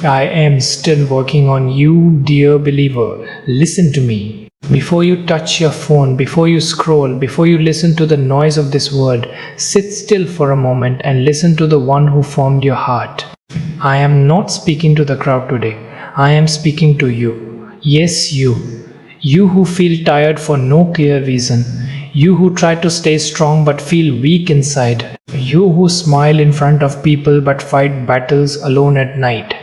I am still working on you, dear believer. Listen to me. Before you touch your phone, before you scroll, before you listen to the noise of this world, sit still for a moment and listen to the one who formed your heart. I am not speaking to the crowd today. I am speaking to you. Yes, you. You who feel tired for no clear reason. You who try to stay strong but feel weak inside. You who smile in front of people but fight battles alone at night.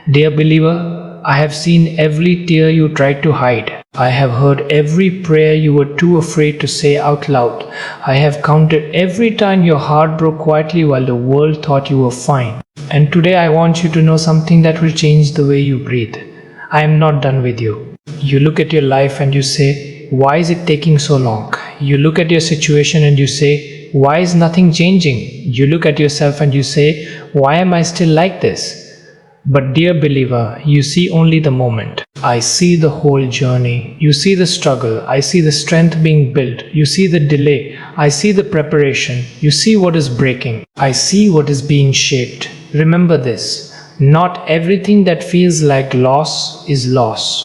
Dear believer, I have seen every tear you tried to hide. I have heard every prayer you were too afraid to say out loud. I have counted every time your heart broke quietly while the world thought you were fine. And today I want you to know something that will change the way you breathe. I am not done with you. You look at your life and you say, why is it taking so long? You look at your situation and you say, why is nothing changing? You look at yourself and you say, why am I still like this? But dear believer, you see only the moment. I see the whole journey. You see the struggle. I see the strength being built. You see the delay. I see the preparation. You see what is breaking. I see what is being shaped. Remember this. Not everything that feels like loss is loss.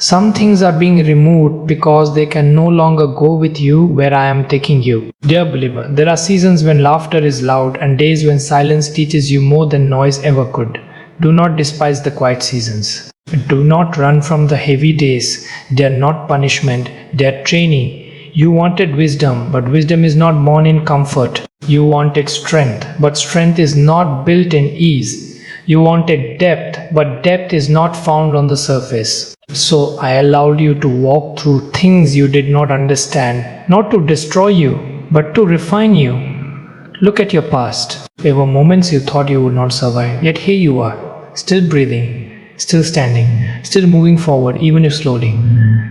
Some things are being removed because they can no longer go with you where I am taking you. Dear believer, there are seasons when laughter is loud and days when silence teaches you more than noise ever could. Do not despise the quiet seasons. Do not run from the heavy days. They are not punishment, they are training. You wanted wisdom, but wisdom is not born in comfort. You wanted strength, but strength is not built in ease. You wanted depth, but depth is not found on the surface. So I allowed you to walk through things you did not understand, not to destroy you, but to refine you. Look at your past. There were moments you thought you would not survive, yet here you are, still breathing, still standing, still moving forward, even if slowly.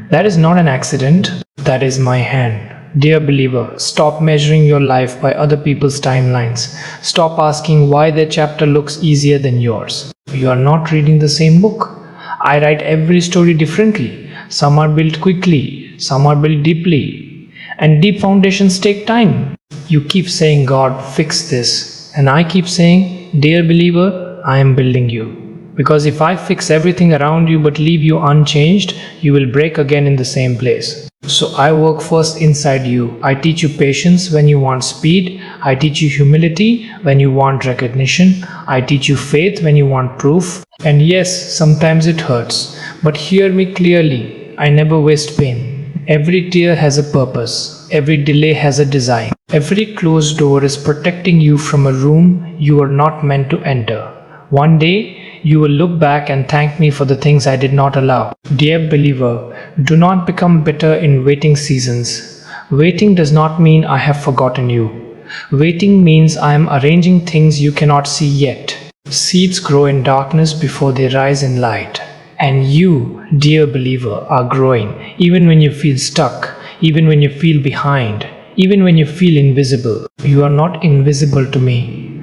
That is not an accident, that is my hand. Dear believer, stop measuring your life by other people's timelines. Stop asking why their chapter looks easier than yours. You are not reading the same book. I write every story differently. Some are built quickly, some are built deeply. And deep foundations take time. You keep saying, God, fix this. And I keep saying, dear believer, I am building you. Because if I fix everything around you but leave you unchanged, you will break again in the same place. So I work first inside you. I teach you patience when you want speed. I teach you humility when you want recognition. I teach you faith when you want proof. And yes, sometimes it hurts. But hear me clearly. I never waste pain. Every tear has a purpose. Every delay has a design. Every closed door is protecting you from a room you are not meant to enter. One day, you will look back and thank me for the things I did not allow. Dear believer, do not become bitter in waiting seasons. Waiting does not mean I have forgotten you. Waiting means I am arranging things you cannot see yet. Seeds grow in darkness before they rise in light. And you, dear believer, are growing, even when you feel stuck, even when you feel behind, even when you feel invisible. You are not invisible to me.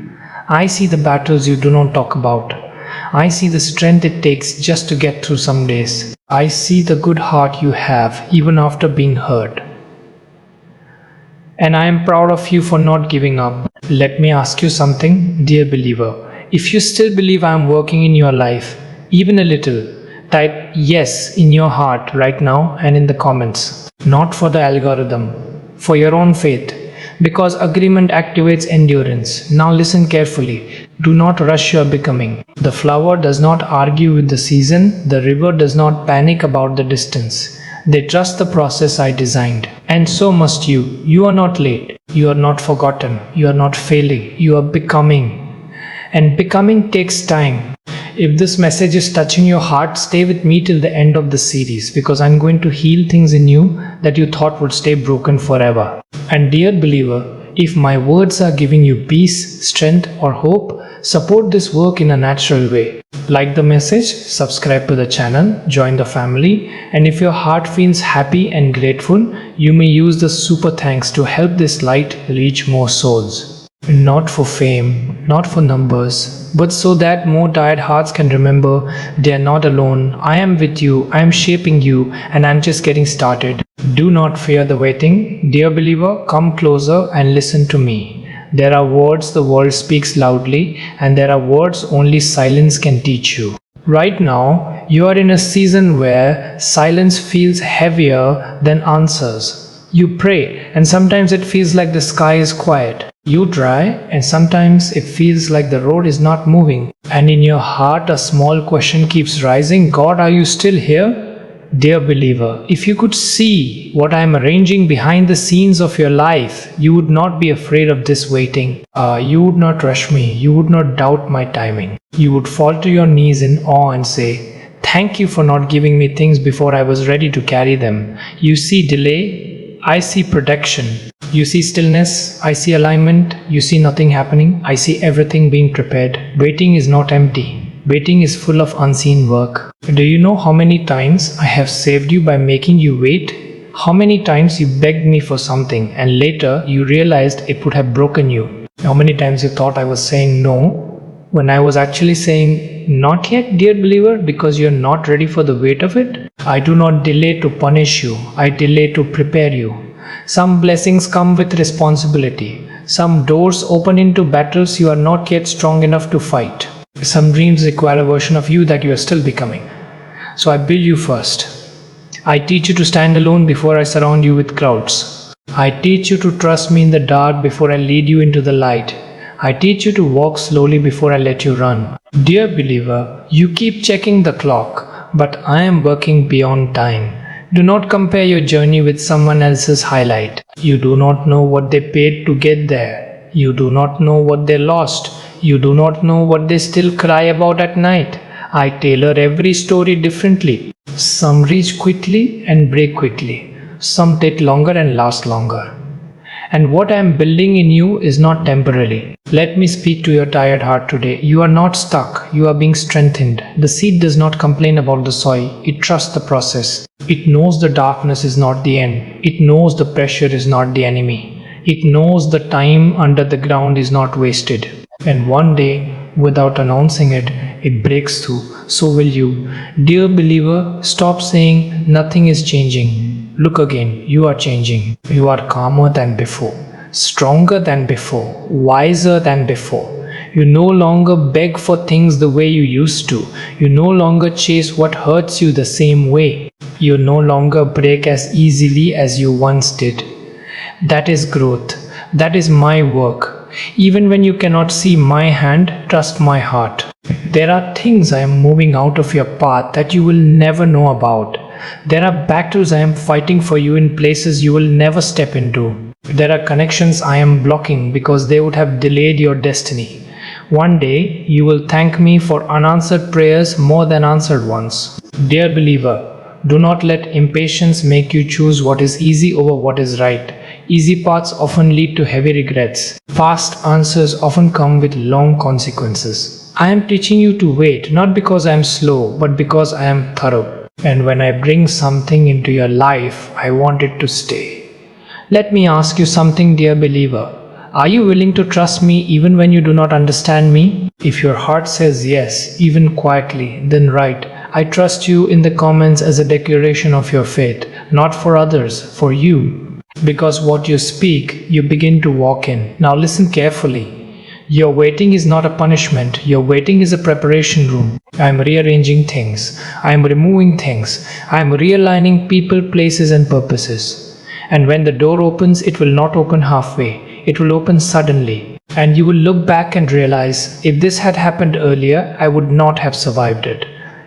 I see the battles you do not talk about. I see the strength it takes just to get through some days. I see the good heart you have even after being hurt. And I am proud of you for not giving up. Let me ask you something, dear believer. If you still believe I am working in your life, even a little, type yes in your heart right now and in the comments. Not for the algorithm, for your own faith. Because agreement activates endurance. Now listen carefully. Do not rush your becoming. The flower does not argue with the season. The river does not panic about the distance. They trust the process I designed. And so must you. You are not late. You are not forgotten. You are not failing. You are becoming. And becoming takes time. If this message is touching your heart, stay with me till the end of the series, because I'm going to heal things in you that you thought would stay broken forever. And dear believer, if my words are giving you peace, strength or hope, support this work in a natural way. Like the message, subscribe to the channel, join the family, and if your heart feels happy and grateful, you may use the super thanks to help this light reach more souls. Not for fame, not for numbers, but so that more tired hearts can remember they are not alone. I am with you, I am shaping you, and I am just getting started. Do not fear the waiting. Dear believer, come closer and listen to me. There are words the world speaks loudly, and there are words only silence can teach you. Right now, you are in a season where silence feels heavier than answers. You pray, and sometimes it feels like the sky is quiet. You try, and sometimes it feels like the road is not moving. And in your heart, a small question keeps rising: God, are you still here? Dear believer, if you could see what I am arranging behind the scenes of your life, you would not be afraid of this waiting. You would not rush me. You would not doubt my timing. You would fall to your knees in awe and say, thank you for not giving me things before I was ready to carry them. You see delay, I see protection. You see stillness, I see alignment. You see nothing happening, I see everything being prepared. Waiting is not empty. Waiting is full of unseen work. Do you know how many times I have saved you by making you wait? How many times you begged me for something and later you realized it would have broken you? How many times you thought I was saying no when I was actually saying not yet, dear believer, because you are not ready for the weight of it? I do not delay to punish you. I delay to prepare you. Some blessings come with responsibility. Some doors open into battles you are not yet strong enough to fight. Some dreams require a version of you that you are still becoming. So I build you first. I teach you to stand alone before I surround you with crowds. I teach you to trust me in the dark before I lead you into the light. I teach you to walk slowly before I let you run. Dear believer, you keep checking the clock, but I am working beyond time. Do not compare your journey with someone else's highlight. You do not know what they paid to get there. You do not know what they lost. You do not know what they still cry about at night. I tailor every story differently. Some reach quickly and break quickly. Some take longer and last longer. And what I am building in you is not temporary. Let me speak to your tired heart today. You are not stuck. You are being strengthened. The seed does not complain about the soil. It trusts the process. It knows the darkness is not the end. It knows the pressure is not the enemy. It knows the time under the ground is not wasted. And one day, without announcing it, it breaks through. So will you. Dear believer, stop saying nothing is changing. Look again, you are changing. You are calmer than before, stronger than before, wiser than before. You no longer beg for things the way you used to. You no longer chase what hurts you the same way. You no longer break as easily as you once did. That is growth. That is my work. Even when you cannot see my hand, trust my heart. There are things I am moving out of your path that you will never know about. There are battles I am fighting for you in places you will never step into. There are connections I am blocking because they would have delayed your destiny. One day, you will thank me for unanswered prayers more than answered ones. Dear believer, do not let impatience make you choose what is easy over what is right. Easy paths often lead to heavy regrets. Fast answers often come with long consequences. I am teaching you to wait, not because I am slow, but because I am thorough. And when I bring something into your life, I want it to stay. Let me ask you something, dear believer. Are you willing to trust me even when you do not understand me? If your heart says yes, even quietly, then write, I trust you in the comments as a declaration of your faith, not for others, for you. Because what you speak, you begin to walk in. Now listen carefully. Your waiting is not a punishment. Your waiting is a preparation room. I am rearranging things. I am removing things. I am realigning people, places and purposes. And when the door opens, it will not open halfway. It will open suddenly. And you will look back and realize, if this had happened earlier, I would not have survived it.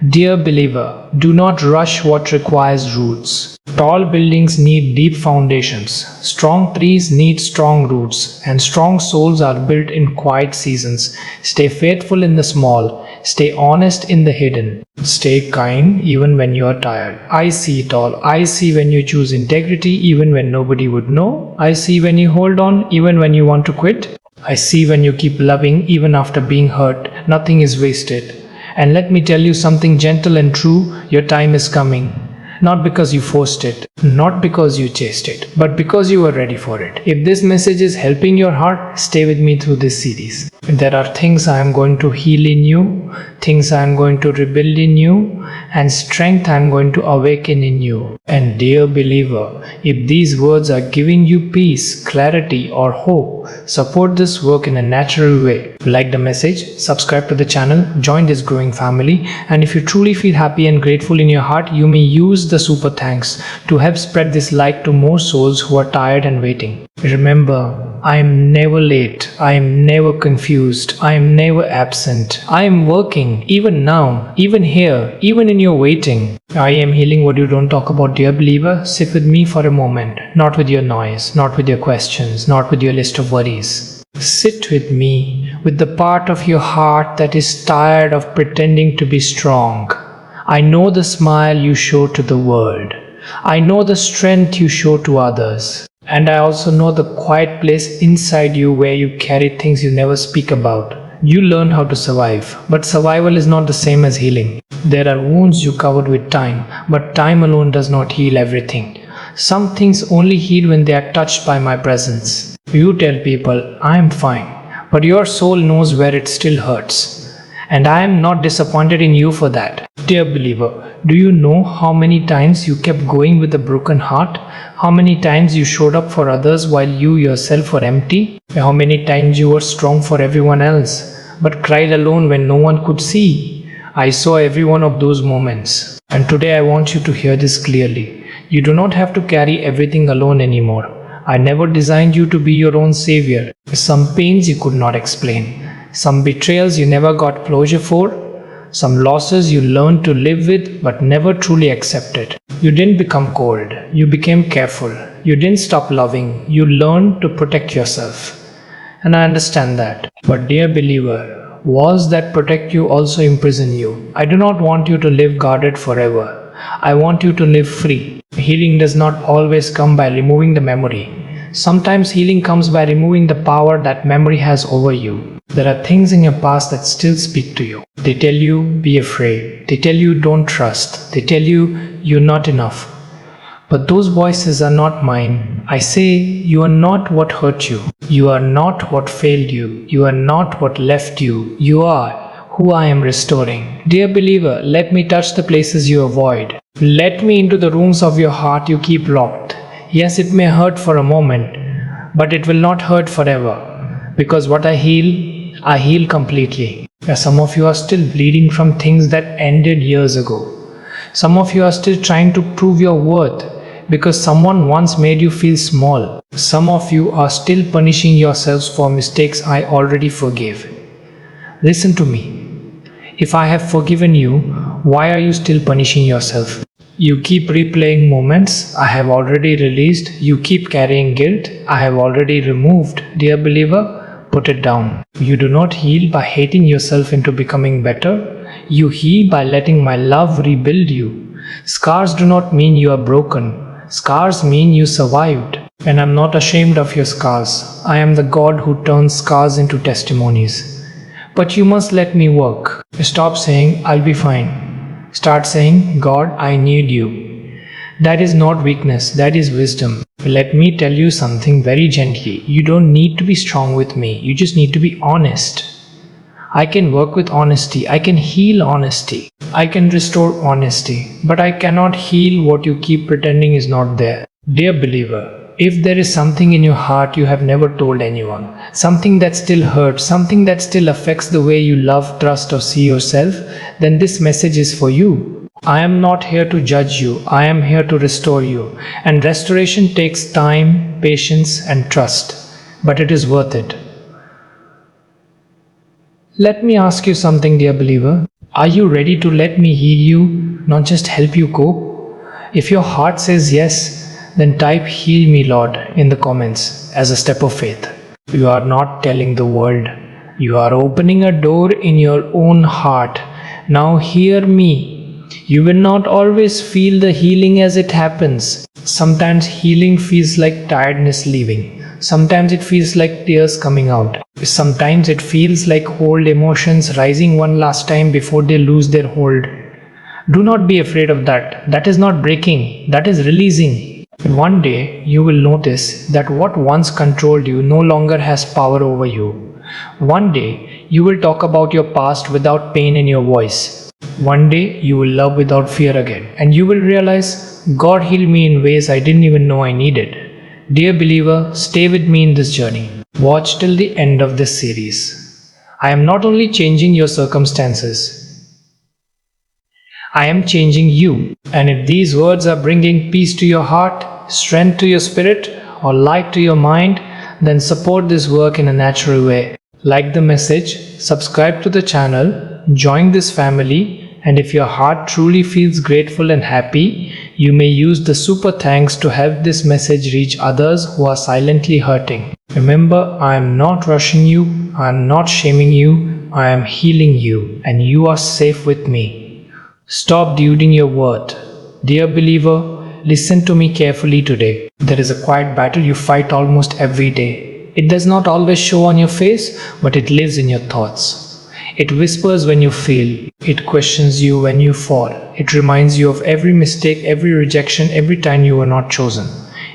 Dear believer, do not rush what requires roots. Tall buildings need deep foundations. Strong trees need strong roots. And strong souls are built in quiet seasons. Stay faithful in the small. Stay honest in the hidden. Stay kind even when you are tired. I see it all. I see when you choose integrity even when nobody would know. I see when you hold on even when you want to quit. I see when you keep loving even after being hurt. Nothing is wasted. And let me tell you something gentle and true, your time is coming. Not because you forced it, not because you chased it, but because you were ready for it. If this message is helping your heart, stay with me through this series. There are things I am going to heal in you, things I am going to rebuild in you, and strength I am going to awaken in you. And dear believer, if these words are giving you peace, clarity, or hope, support this work in a natural way. Like the message, subscribe to the channel, join this growing family, and if you truly feel happy and grateful in your heart, you may use the super thanks to help spread this light to more souls who are tired and waiting. Remember, I am never late, I am never confused, I am never absent. I am working, even now, even here, even in your waiting. I am healing what you don't talk about, dear believer. Sit with me for a moment, not with your noise, not with your questions, not with your list of worries. Sit with me, with the part of your heart that is tired of pretending to be strong. I know the smile you show to the world. I know the strength you show to others. And I also know the quiet place inside you where you carry things you never speak about. You learn how to survive, but survival is not the same as healing. There are wounds you covered with time, but time alone does not heal everything. Some things only heal when they are touched by my presence. You tell people, I am fine, but your soul knows where it still hurts. And I am not disappointed in you for that. Dear believer, do you know how many times you kept going with a broken heart? How many times you showed up for others while you yourself were empty? How many times you were strong for everyone else, but cried alone when no one could see? I saw every one of those moments. And today I want you to hear this clearly. You do not have to carry everything alone anymore. I never designed you to be your own savior. Some pains you could not explain. Some betrayals you never got closure for. Some losses you learned to live with but never truly accepted. You didn't become cold. You became careful. You didn't stop loving. You learned to protect yourself. And I understand that. But dear believer, walls that protect you also imprison you. I do not want you to live guarded forever. I want you to live free. Healing does not always come by removing the memory. Sometimes healing comes by removing the power that memory has over you. There are things in your past that still speak to you. They tell you, be afraid. They tell you, don't trust. They tell you, you're not enough. But those voices are not mine. I say, you are not what hurt you. You are not what failed you. You are not what left you. You are who I am restoring. Dear believer, let me touch the places you avoid. Let me into the rooms of your heart you keep locked. Yes, it may hurt for a moment, but it will not hurt forever. Because what I heal completely. Some of you are still bleeding from things that ended years ago. Some of you are still trying to prove your worth because someone once made you feel small. Some of you are still punishing yourselves for mistakes I already forgave. Listen to me. If I have forgiven you, why are you still punishing yourself? You keep replaying moments I have already released. You keep carrying guilt I have already removed. Dear believer, put it down. You do not heal by hating yourself into becoming better. You heal by letting my love rebuild you. Scars do not mean you are broken. Scars mean you survived. And I'm not ashamed of your scars. I am the God who turns scars into testimonies. But you must let me work. Stop saying, I'll be fine. Start saying, God, I need you. That is not weakness, that is wisdom. Let me tell you something very gently. You don't need to be strong with me. You just need to be honest. I can work with honesty. I can heal honesty. I can restore honesty. But I cannot heal what you keep pretending is not there. Dear believer, if there is something in your heart you have never told anyone, something that still hurts, something that still affects the way you love, trust, or see yourself, then this message is for you. I am not here to judge you. I am here to restore you. And restoration takes time, patience, and trust. But it is worth it. Let me ask you something, dear believer. Are you ready to let me heal you, not just help you cope? If your heart says yes, then type "Heal me, Lord" in the comments as a step of faith. You are not telling the world. You are opening a door in your own heart. Now hear me. You will not always feel the healing as it happens. Sometimes healing feels like tiredness leaving. Sometimes it feels like tears coming out. Sometimes it feels like old emotions rising one last time before they lose their hold. Do not be afraid of that. That is not breaking. That is releasing. One day you will notice that what once controlled you no longer has power over you. One day You will talk about your past without pain in your voice. One day you will love without fear again, and you will realize God healed me in ways I didn't even know I needed. Dear believer, stay with me in this journey. Watch till the end of this series. I am not only changing your circumstances, I am changing you. And if these words are bringing peace to your heart, strength to your spirit, or light to your mind, then support this work in a natural way. Like the message, subscribe to the channel, join this family, and if your heart truly feels grateful and happy, you may use the super thanks to help this message reach others who are silently hurting. Remember, I am not rushing you, I am not shaming you, I am healing you, and you are safe with me. Stop doubting your worth. Dear believer, listen to me carefully today. There is a quiet battle you fight almost every day. It does not always show on your face, but it lives in your thoughts. It whispers when you fail. It questions you when you fall. It reminds you of every mistake, every rejection, every time you were not chosen.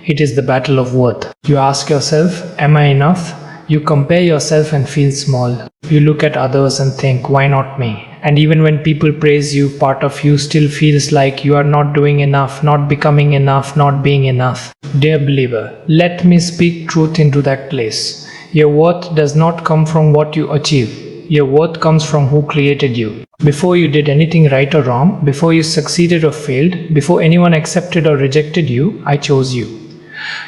It is the battle of worth. You ask yourself, am I enough? You compare yourself and feel small. You look at others and think, why not me? And even when people praise you, part of you still feels like you are not doing enough, not becoming enough, not being enough. Dear believer, let me speak truth into that place. Your worth does not come from what you achieve. Your worth comes from who created you. Before you did anything right or wrong, before you succeeded or failed, before anyone accepted or rejected you, I chose you.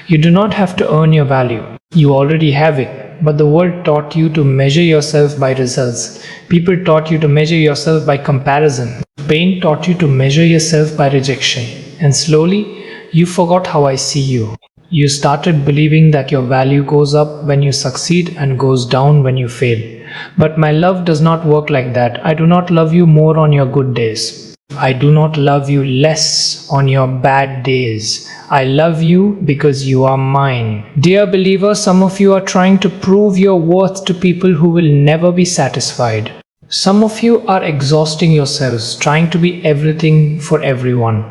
You do not have to earn your value. You already have it. But the world taught you to measure yourself by results. People taught you to measure yourself by comparison. Pain taught you to measure yourself by rejection. And slowly, you forgot how I see you. You started believing that your value goes up when you succeed and goes down when you fail. But my love does not work like that. I do not love you more on your good days. I do not love you less on your bad days. I love you because you are mine. Dear believer, some of you are trying to prove your worth to people who will never be satisfied. Some of you are exhausting yourselves, trying to be everything for everyone.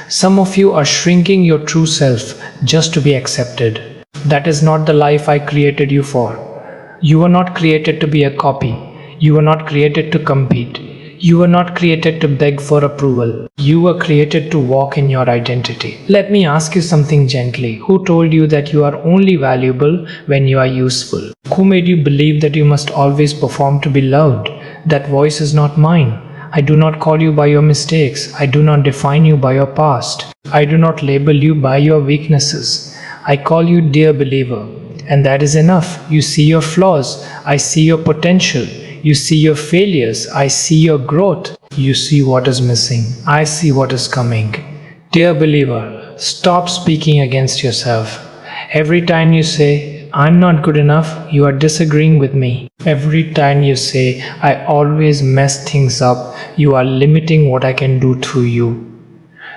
Some of you are shrinking your true self just to be accepted. That is not the life I created you for. You were not created to be a copy. You were not created to compete. You were not created to beg for approval. You were created to walk in your identity. Let me ask you something gently. Who told you that you are only valuable when you are useful? Who made you believe that you must always perform to be loved? That voice is not mine. I do not call you by your mistakes. I do not define you by your past. I do not label you by your weaknesses. I call you dear believer. And that is enough. You see your flaws. I see your potential. You see your failures. I see your growth. You see what is missing. I see what is coming. Dear believer, stop speaking against yourself. Every time you say, I'm not good enough, you are disagreeing with me. Every time you say, I always mess things up, you are limiting what I can do through you.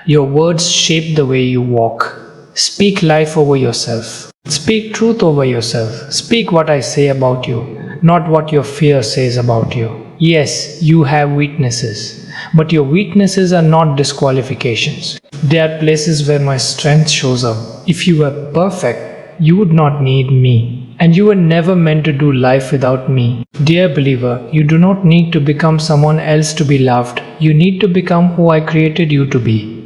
Your words shape the way you walk. Speak life over yourself. Speak truth over yourself. Speak what I say about you, not what your fear says about you. Yes, you have weaknesses, but your weaknesses are not disqualifications. They are places where my strength shows up. If you were perfect, you would not need me. And you were never meant to do life without me. Dear believer, you do not need to become someone else to be loved. You need to become who I created you to be.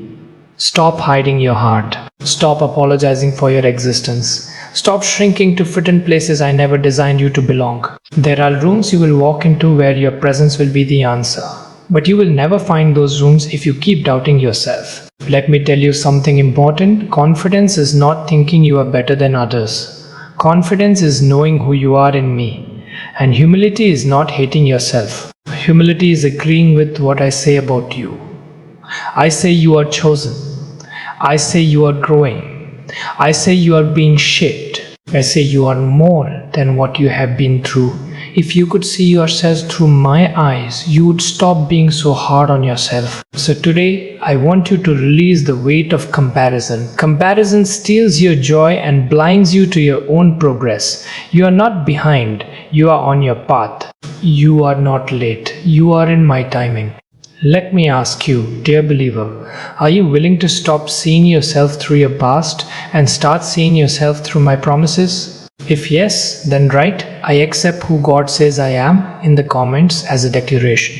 Stop hiding your heart. Stop apologizing for your existence. Stop shrinking to fit in places I never designed you to belong. There are rooms you will walk into where your presence will be the answer. But you will never find those rooms if you keep doubting yourself. Let me tell you something important. Confidence is not thinking you are better than others. Confidence is knowing who you are in me. And humility is not hating yourself. Humility is agreeing with what I say about you. I say you are chosen. I say you are growing. I say you are being shaped. I say you are more than what you have been through. If you could see yourself through my eyes, you would stop being so hard on yourself. So today, I want you to release the weight of comparison. Comparison steals your joy and blinds you to your own progress. You are not behind. You are on your path. You are not late. You are in my timing. Let me ask you, dear believer, are you willing to stop seeing yourself through your past and start seeing yourself through my promises? If yes, then write, "I accept who God says I am" in the comments as a declaration.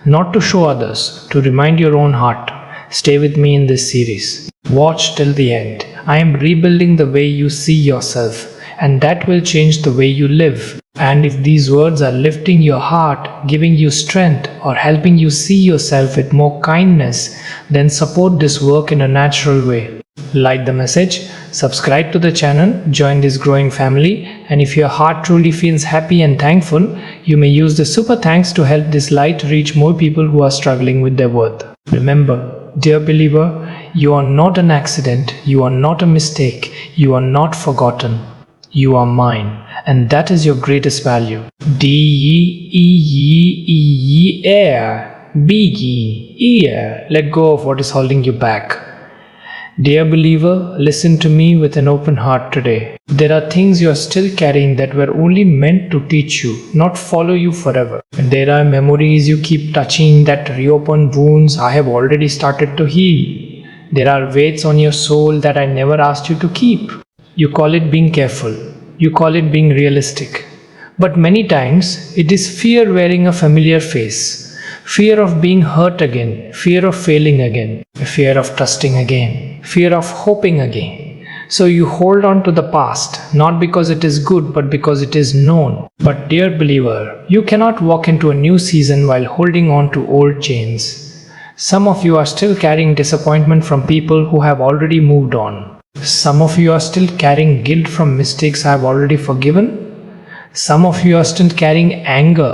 Not to show others, to remind your own heart. Stay with me in this series. Watch till the end. I am rebuilding the way you see yourself, and that will change the way you live. And if these words are lifting your heart, giving you strength, or helping you see yourself with more kindness, then support this work in a natural way. Like the message, subscribe to the channel, join this growing family, and if your heart truly feels happy and thankful, you may use the super thanks to help this light reach more people who are struggling with their worth. Remember, dear believer, you are not an accident, you are not a mistake, you are not forgotten. You are mine, and that is your greatest value. Let go of what is holding you back. Dear believer, listen to me with an open heart today. There are things you are still carrying that were only meant to teach you, not follow you forever. There are memories you keep touching that reopen wounds I have already started to heal. There are weights on your soul that I never asked you to keep. You call it being careful. You call it being realistic. But many times, it is fear wearing a familiar face. Fear of being hurt again, fear of failing again, fear of trusting again, fear of hoping again. So you hold on to the past, not because it is good, but because it is known. But dear believer, you cannot walk into a new season while holding on to old chains. Some of you are still carrying disappointment from people who have already moved on. Some of you are still carrying guilt from mistakes I have already forgiven. Some of you are still carrying anger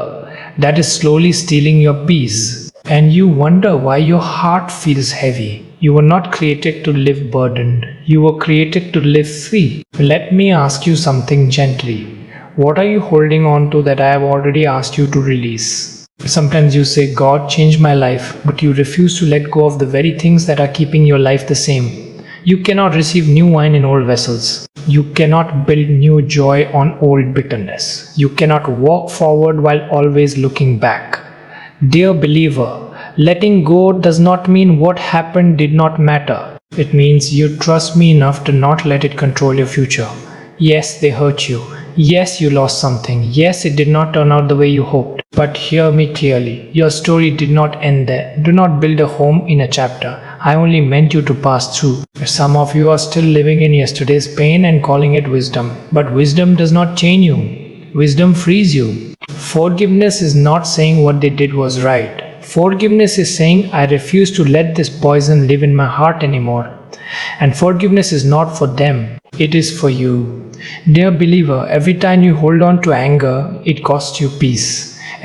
that is slowly stealing your peace, and you wonder why your heart feels heavy. You were not created to live burdened. You were created to live free. Let me ask you something gently. What are you holding on to that I have already asked you to release? Sometimes you say, "God changed my life," but you refuse to let go of the very things that are keeping your life the same. You cannot receive new wine in old vessels. You cannot build new joy on old bitterness. You cannot walk forward while always looking back. Dear believer, letting go does not mean what happened did not matter. It means you trust me enough to not let it control your future. Yes, they hurt you. Yes, you lost something. Yes, it did not turn out the way you hoped. But hear me clearly. Your story did not end there. Do not build a home in a chapter. I only meant you to pass through. Some of you are still living in yesterday's pain and calling it wisdom. But wisdom does not chain you. Wisdom frees you. Forgiveness is not saying what they did was right. Forgiveness is saying, "I refuse to let this poison live in my heart anymore." And forgiveness is not for them. It is for you. Dear believer, every time you hold on to anger, it costs you peace.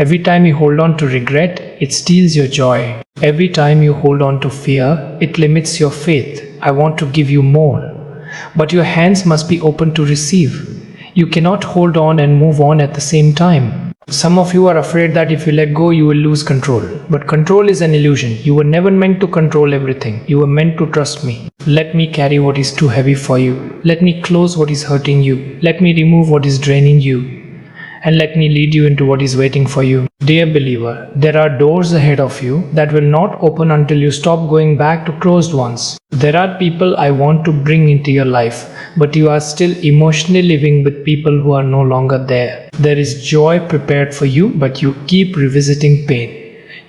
Every time you hold on to regret, it steals your joy. Every time you hold on to fear, it limits your faith. I want to give you more. But your hands must be open to receive. You cannot hold on and move on at the same time. Some of you are afraid that if you let go, you will lose control. But control is an illusion. You were never meant to control everything. You were meant to trust me. Let me carry what is too heavy for you. Let me close what is hurting you. Let me remove what is draining you. And let me lead you into what is waiting for you. Dear believer, there are doors ahead of you that will not open until you stop going back to closed ones. There are people I want to bring into your life, but you are still emotionally living with people who are no longer there. There is joy prepared for you, but you keep revisiting pain.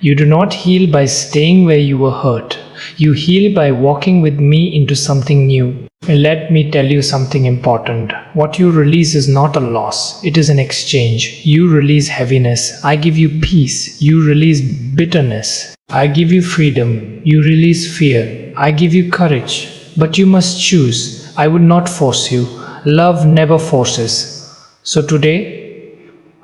You do not heal by staying where you were hurt. You heal by walking with me into something new. Let me tell you something important. What you release is not a loss. It is an exchange. You release heaviness. I give you peace. You release bitterness. I give you freedom. You release fear. I give you courage. But you must choose. I would not force you. Love never forces. So today,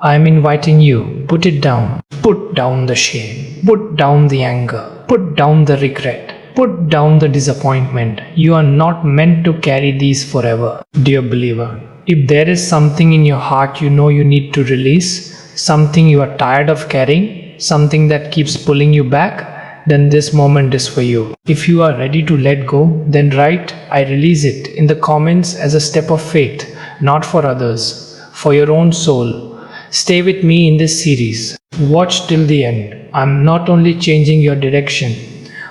I am inviting you. Put it down. Put down the shame. Put down the anger. Put down the regret. Put down the disappointment. You are not meant to carry these forever. Dear believer, if there is something in your heart you know you need to release, something you are tired of carrying, something that keeps pulling you back, then this moment is for you. If you are ready to let go, then write "I release it" in the comments as a step of faith, not for others, for your own soul. Stay with me in this series. Watch till the end. I'm not only changing your direction,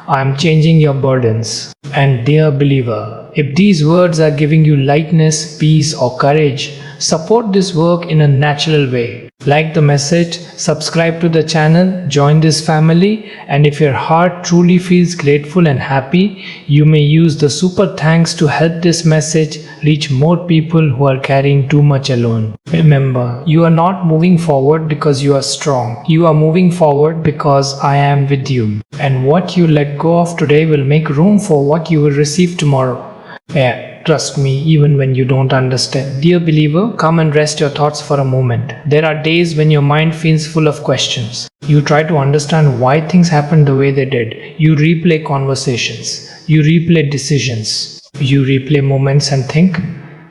I am changing your burdens. And dear believer, if these words are giving you lightness, peace or courage, Support this work in a natural way. Like the message, subscribe to the channel, join this family, and if your heart truly feels grateful and happy, you may use the super thanks to help this message reach more people who are carrying too much alone. Remember, you are not moving forward because you are strong. You are moving forward because I am with you. And what you let go of today will make room for what you will receive tomorrow. Trust me, even when you don't understand. Dear believer, come and rest your thoughts for a moment. There are days when your mind feels full of questions. You try to understand why things happened the way they did. You replay conversations. You replay decisions. You replay moments and think,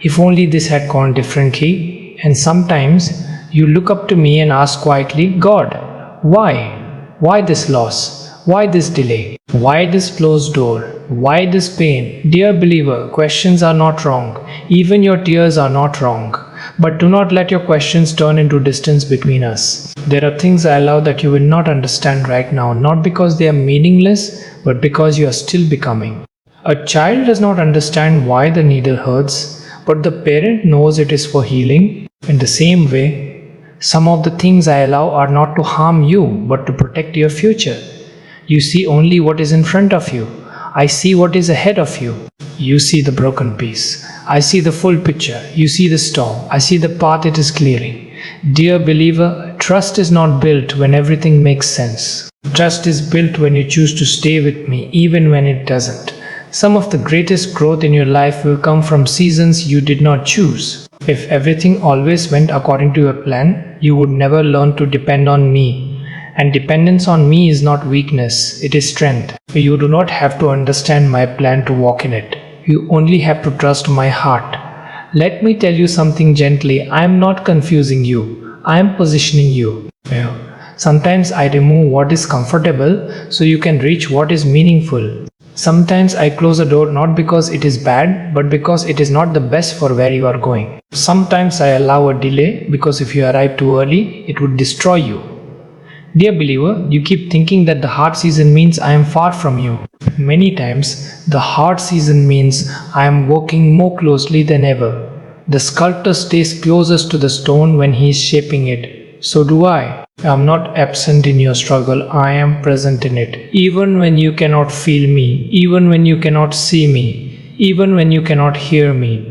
if only this had gone differently. And sometimes you look up to me and ask quietly, God, why? Why this loss? Why this delay? Why this closed door? Why this pain? Dear believer, questions are not wrong. Even your tears are not wrong. But do not let your questions turn into distance between us. There are things I allow that you will not understand right now, not because they are meaningless, but because you are still becoming. A child does not understand why the needle hurts, but the parent knows it is for healing. In the same way, some of the things I allow are not to harm you, but to protect your future. You see only what is in front of you. I see what is ahead of you. You see the broken piece. I see the full picture. You see the storm. I see the path it is clearing. Dear believer, trust is not built when everything makes sense. Trust is built when you choose to stay with me even when it doesn't. Some of the greatest growth in your life will come from seasons you did not choose. If everything always went according to your plan, you would never learn to depend on me. And dependence on me is not weakness, it is strength. You do not have to understand my plan to walk in it. You only have to trust my heart. Let me tell you something gently. I am not confusing you. I am positioning you. Sometimes I remove what is comfortable so you can reach what is meaningful. Sometimes I close a door not because it is bad, but because it is not the best for where you are going. Sometimes I allow a delay because if you arrive too early, it would destroy you. Dear believer, you keep thinking that the hard season means I am far from you. Many times, the hard season means I am working more closely than ever. The sculptor stays closest to the stone when he is shaping it. So do I. I am not absent in your struggle, I am present in it. Even when you cannot feel me, even when you cannot see me, even when you cannot hear me,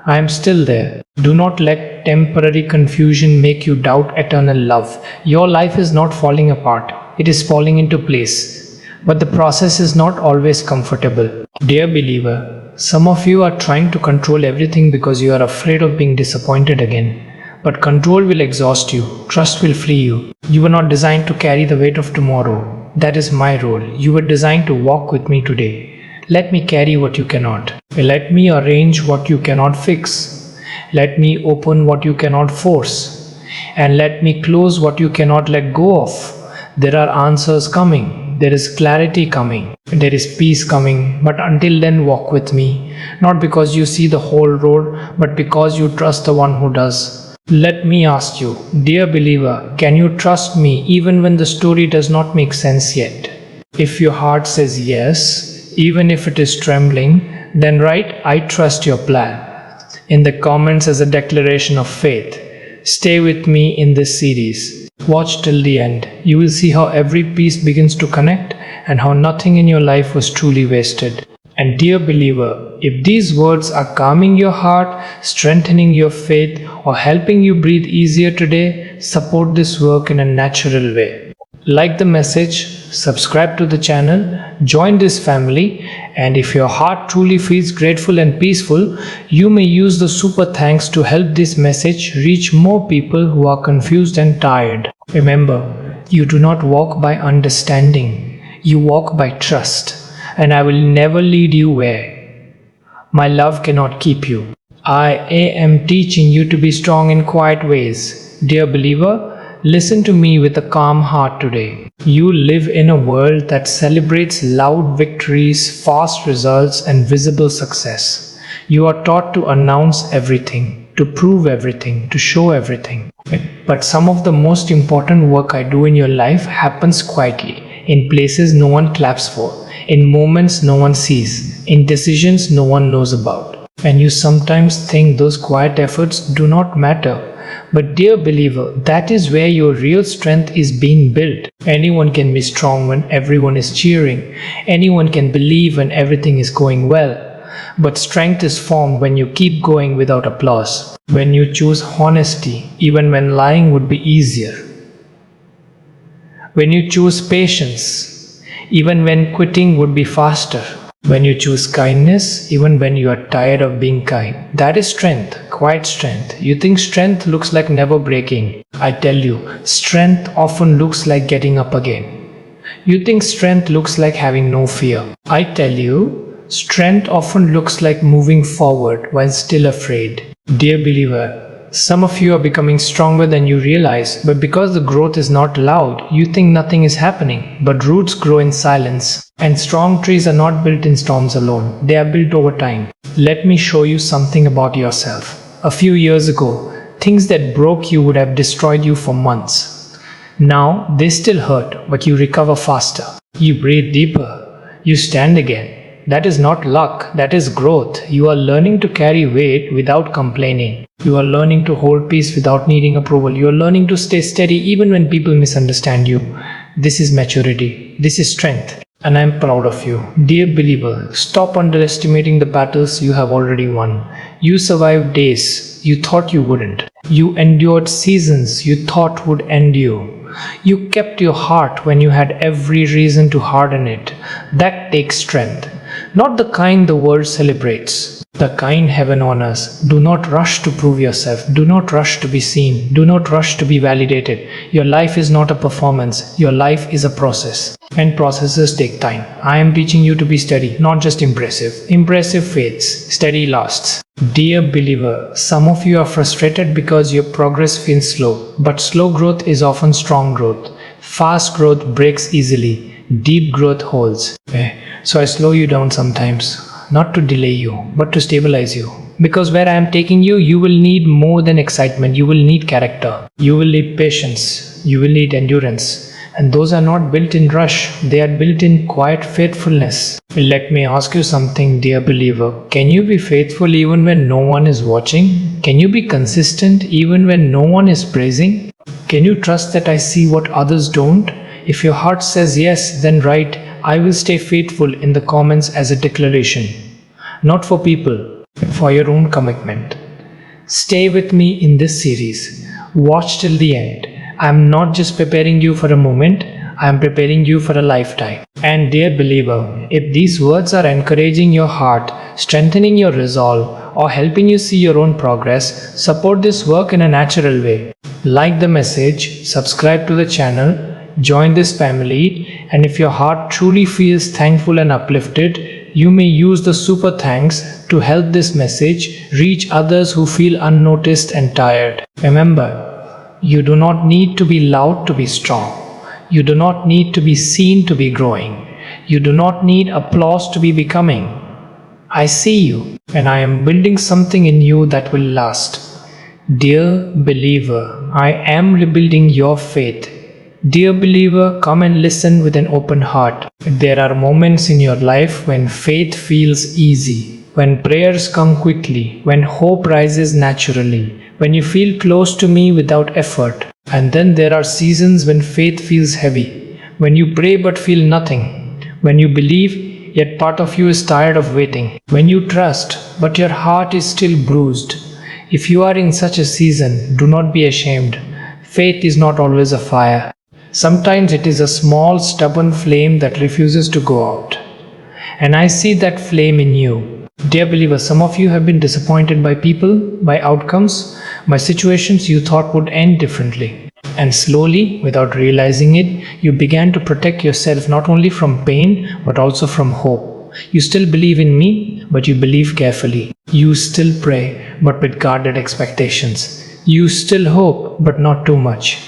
I am still there. Do not let temporary confusion make you doubt eternal love. Your life is not falling apart, it is falling into place. But the process is not always comfortable. Dear believer, some of you are trying to control everything because you are afraid of being disappointed again. But control will exhaust you, trust will free you. You were not designed to carry the weight of tomorrow. That is my role. You were designed to walk with me today. Let me carry what you cannot. Let me arrange what you cannot fix. Let me open what you cannot force. And let me close what you cannot let go of. There are answers coming. There is clarity coming. There is peace coming. But until then, walk with me. Not because you see the whole road, but because you trust the one who does. Let me ask you, dear believer, can you trust me even when the story does not make sense yet? If your heart says yes, even if it is trembling, then write, I trust your plan in the comments as a declaration of faith. Stay with me in this series. Watch till the end. You will see how every piece begins to connect and how nothing in your life was truly wasted. And dear believer, if these words are calming your heart, strengthening your faith, or helping you breathe easier today, support this work in a natural way. Like the message, subscribe to the channel, join this family, and if your heart truly feels grateful and peaceful, you may use the super thanks to help this message reach more people who are confused and tired. Remember, you do not walk by understanding, you walk by trust. And I will never lead you where my love cannot keep you. I am teaching you to be strong in quiet ways. Dear believer, listen to me with a calm heart today. You live in a world that celebrates loud victories, fast results, and visible success. You are taught to announce everything, to prove everything, to show everything. But some of the most important work I do in your life happens quietly, in places no one claps for, in moments no one sees, in decisions no one knows about. And you sometimes think those quiet efforts do not matter. But dear believer, that is where your real strength is being built. Anyone can be strong when everyone is cheering. Anyone can believe when everything is going well. But strength is formed when you keep going without applause. When you choose honesty, even when lying would be easier. When you choose patience, even when quitting would be faster. When you choose kindness, even when you are tired of being kind. That is strength, quiet strength. You think strength looks like never breaking. I tell you, strength often looks like getting up again. You think strength looks like having no fear. I tell you, strength often looks like moving forward while still afraid. Dear believer, some of you are becoming stronger than you realize, but because the growth is not loud, you think nothing is happening. But roots grow in silence, and strong trees are not built in storms alone. They are built over time. Let me show you something about yourself. A few years ago, things that broke you would have destroyed you for months. Now, they still hurt, but you recover faster. You breathe deeper. You stand again. That is not luck, that is growth. You are learning to carry weight without complaining. You are learning to hold peace without needing approval. You are learning to stay steady even when people misunderstand you. This is maturity. This is strength. And I am proud of you. Dear believer, stop underestimating the battles you have already won. You survived days you thought you wouldn't. You endured seasons you thought would end you. You kept your heart when you had every reason to harden it. That takes strength. Not the kind the world celebrates, the kind heaven honors. Do not rush to prove yourself. Do not rush to be seen. Do not rush to be validated. Your life is not a performance. Your life is a process. And processes take time. I am teaching you to be steady, not just impressive. Impressive fades. Steady lasts. Dear believer, some of you are frustrated because your progress feels slow. But slow growth is often strong growth. Fast growth breaks easily. Deep growth holds. So I slow you down sometimes, not to delay you, but to stabilize you. Because where I am taking you, you will need more than excitement. You will need character. You will need patience. You will need endurance. And those are not built in rush. They are built in quiet faithfulness. Let me ask you something, dear believer. Can you be faithful even when no one is watching? Can you be consistent even when no one is praising? Can you trust that I see what others don't? If your heart says yes, then write, I will stay faithful in the comments as a declaration. Not for people, for your own commitment. Stay with me in this series. Watch till the end. I am not just preparing you for a moment, I am preparing you for a lifetime. And dear believer, if these words are encouraging your heart, strengthening your resolve, or helping you see your own progress, support this work in a natural way. Like the message, subscribe to the channel, join this family, and if your heart truly feels thankful and uplifted, you may use the super thanks to help this message reach others who feel unnoticed and tired. Remember, you do not need to be loud to be strong. You do not need to be seen to be growing. You do not need applause to be becoming. I see you, and I am building something in you that will last. Dear believer, I am rebuilding your faith. Dear believer, come and listen with an open heart. There are moments in your life when faith feels easy, when prayers come quickly, when hope rises naturally, when you feel close to me without effort. And then there are seasons when faith feels heavy, when you pray but feel nothing, when you believe yet part of you is tired of waiting, when you trust but your heart is still bruised. If you are in such a season, do not be ashamed. Faith is not always a fire. Sometimes it is a small, stubborn flame that refuses to go out. And I see that flame in you. Dear believer, some of you have been disappointed by people, by outcomes, by situations you thought would end differently. And slowly, without realizing it, you began to protect yourself not only from pain, but also from hope. You still believe in me, but you believe carefully. You still pray, but with guarded expectations. You still hope, but not too much.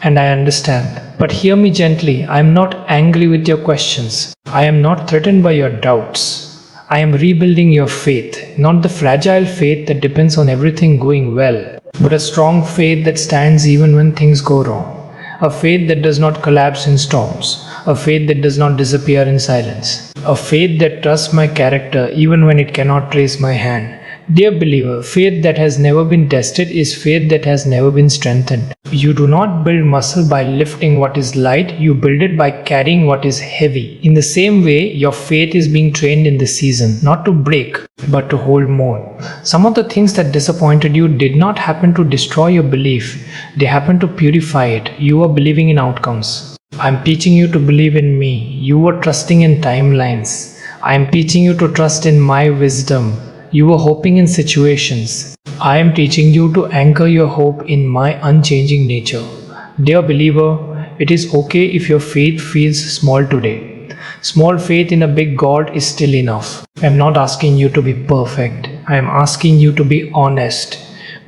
And I understand. But hear me gently. I am not angry with your questions. I am not threatened by your doubts. I am rebuilding your faith, not the fragile faith that depends on everything going well, but a strong faith that stands even when things go wrong. A faith that does not collapse in storms. a faith that does not disappear in silence, a faith that trusts my character even when it cannot trace my hand. Dear believer, faith that has never been tested is faith that has never been strengthened. You do not build muscle by lifting what is light, you build it by carrying what is heavy. In the same way, your faith is being trained in this season, not to break, but to hold more. Some of the things that disappointed you did not happen to destroy your belief, they happened to purify it. You are believing in outcomes. I'm teaching you to believe in me. You were trusting in timelines. I'm teaching you to trust in my wisdom. You were hoping in situations. I am teaching you to anchor your hope in my unchanging nature. Dear believer, it is okay if your faith feels small today. Small faith in a big God is still enough. I am not asking you to be perfect. I am asking you to be honest.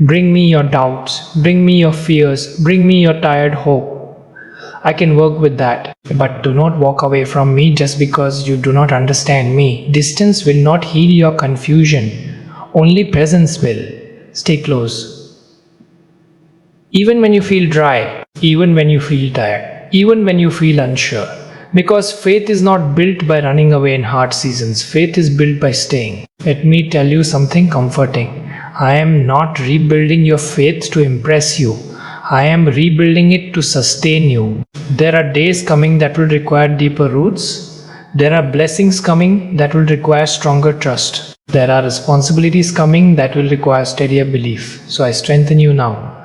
Bring me your doubts. Bring me your fears. Bring me your tired hope. I can work with that, but do not walk away from me just because you do not understand me. Distance will not heal your confusion. Only presence will. Stay close. Even when you feel dry, even when you feel tired, even when you feel unsure. Because faith is not built by running away in hard seasons. Faith is built by staying. Let me tell you something comforting. I am not rebuilding your faith to impress you. I am rebuilding it to sustain you. There are days coming that will require deeper roots. There are blessings coming that will require stronger trust. There are responsibilities coming that will require steadier belief. So I strengthen you now.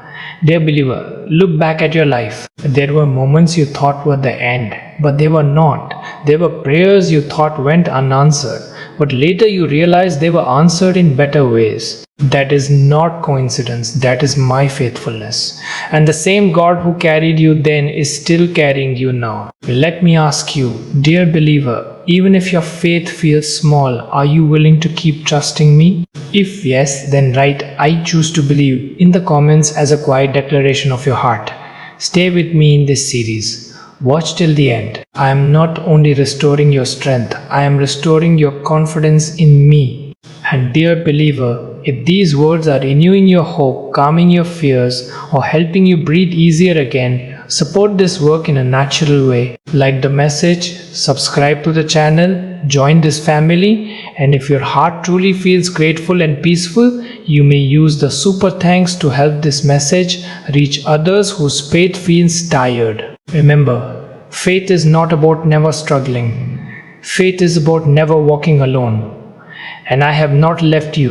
Dear believer, look back at your life. There were moments you thought were the end, but they were not. There were prayers you thought went unanswered, but later you realized they were answered in better ways. That is not coincidence, that is my faithfulness. And the same God who carried you then is still carrying you now. Let me ask you, dear believer, even if your faith feels small, are you willing to keep trusting me? If yes, then write "I choose to believe" in the comments as a quiet declaration of your heart. Stay with me in this series. Watch till the end. I am not only restoring your strength, I am restoring your confidence in me. And dear believer, if these words are renewing your hope, calming your fears, or helping you breathe easier again, support this work in a natural way. Like the message, subscribe to the channel, join this family, and if your heart truly feels grateful and peaceful, you may use the super thanks to help this message reach others whose faith feels tired. Remember, faith is not about never struggling. Faith is about never walking alone. And I have not left you,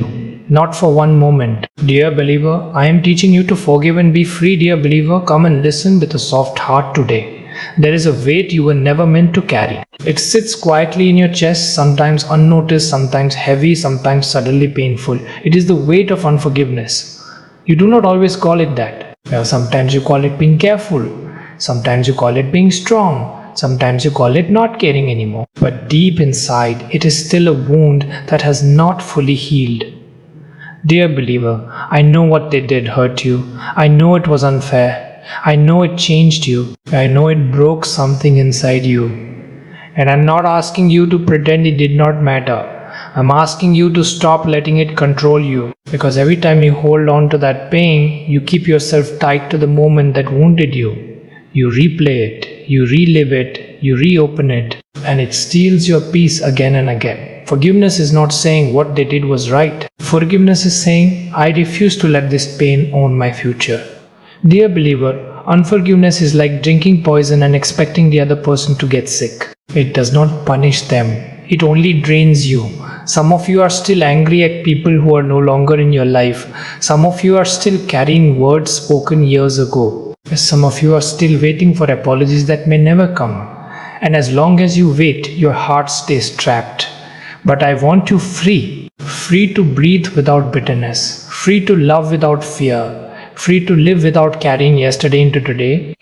not for one moment. Dear believer, I am teaching you to forgive and be free. Dear believer, come and listen with a soft heart today. There is a weight you were never meant to carry. It sits quietly in your chest, sometimes unnoticed, sometimes heavy, sometimes suddenly painful. It is the weight of unforgiveness. You do not always call it that. Sometimes you call it being careful. Sometimes you call it being strong. Sometimes you call it not caring anymore. But deep inside, it is still a wound that has not fully healed. Dear believer, I know what they did hurt you. I know it was unfair. I know it changed you. I know it broke something inside you. And I'm not asking you to pretend it did not matter. I'm asking you to stop letting it control you. Because every time you hold on to that pain, you keep yourself tied to the moment that wounded you. You replay it, you relive it, you reopen it, and it steals your peace again and again. Forgiveness is not saying what they did was right. Forgiveness is saying, I refuse to let this pain own my future. Dear believer, unforgiveness is like drinking poison and expecting the other person to get sick. It does not punish them. It only drains you. Some of you are still angry at people who are no longer in your life. Some of you are still carrying words spoken years ago. Some of you are still waiting for apologies that may never come. And as long as you wait, your heart stays trapped. But I want you free. Free to breathe without bitterness. Free to love without fear. Free to live without carrying yesterday into today.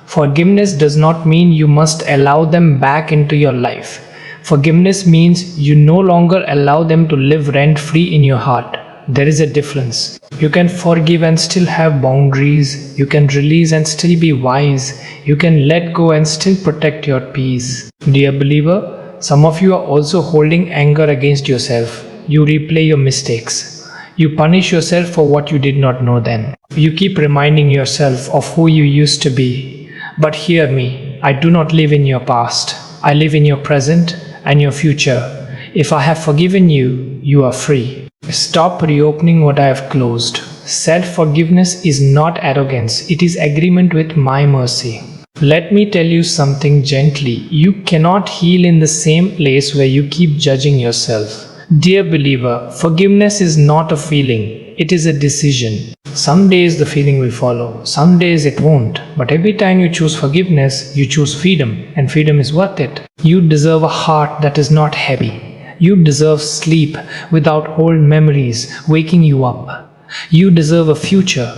Forgiveness does not mean you must allow them back into your life. Forgiveness means you no longer allow them to live rent-free in your heart. There is a difference. You can forgive and still have boundaries. You can release and still be wise. You can let go and still protect your peace. Dear believer, some of you are also holding anger against yourself. You replay your mistakes. You punish yourself for what you did not know then. You keep reminding yourself of who you used to be. But hear me. me, I do not live in your past. I live in your present and your future. If I have forgiven you, you are free. Stop reopening what I have closed. Self-forgiveness is not arrogance, it is agreement with my mercy. Let me tell you something gently. You cannot heal in the same place where you keep judging yourself. Dear believer, forgiveness is not a feeling, it is a decision. Some days the feeling will follow, some days it won't. But every time you choose forgiveness, you choose freedom, and freedom is worth it. You deserve a heart that is not heavy. You deserve sleep without old memories waking you up. You deserve a future,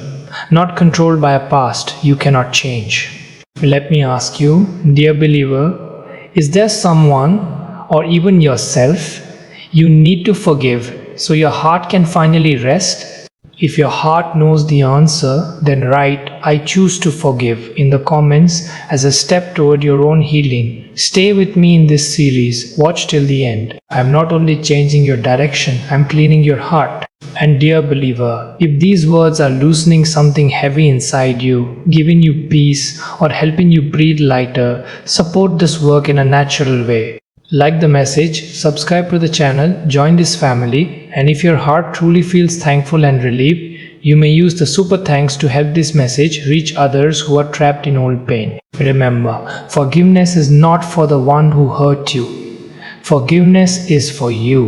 not controlled by a past you cannot change. Let me ask you, dear believer, is there someone or even yourself you need to forgive so your heart can finally rest? If your heart knows the answer, then write "I choose to forgive" in the comments as a step toward your own healing. Stay with me in this series. Watch till the end. I am not only changing your direction, I am cleaning your heart. And dear believer, if these words are loosening something heavy inside you, giving you peace, or helping you breathe lighter, support this work in a natural way. Like the message, subscribe to the channel, join this family, and if your heart truly feels thankful and relieved, you may use the super thanks to help this message reach others who are trapped in old pain. Remember, forgiveness is not for the one who hurt you. Forgiveness is for you.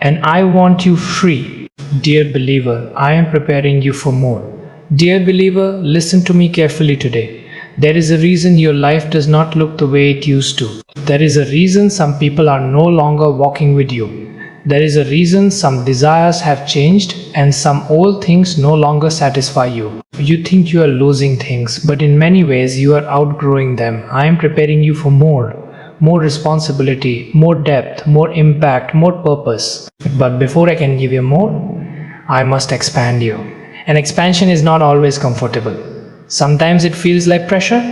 And I want you free. Dear believer, I am preparing you for more. Dear believer, listen to me carefully today. There is a reason your life does not look the way it used to. There is a reason some people are no longer walking with you. There is a reason some desires have changed and some old things no longer satisfy you. You think you are losing things, but in many ways you are outgrowing them. I am preparing you for more. More responsibility, more depth, more impact, more purpose. But before I can give you more, I must expand you. And expansion is not always comfortable. Sometimes it feels like pressure.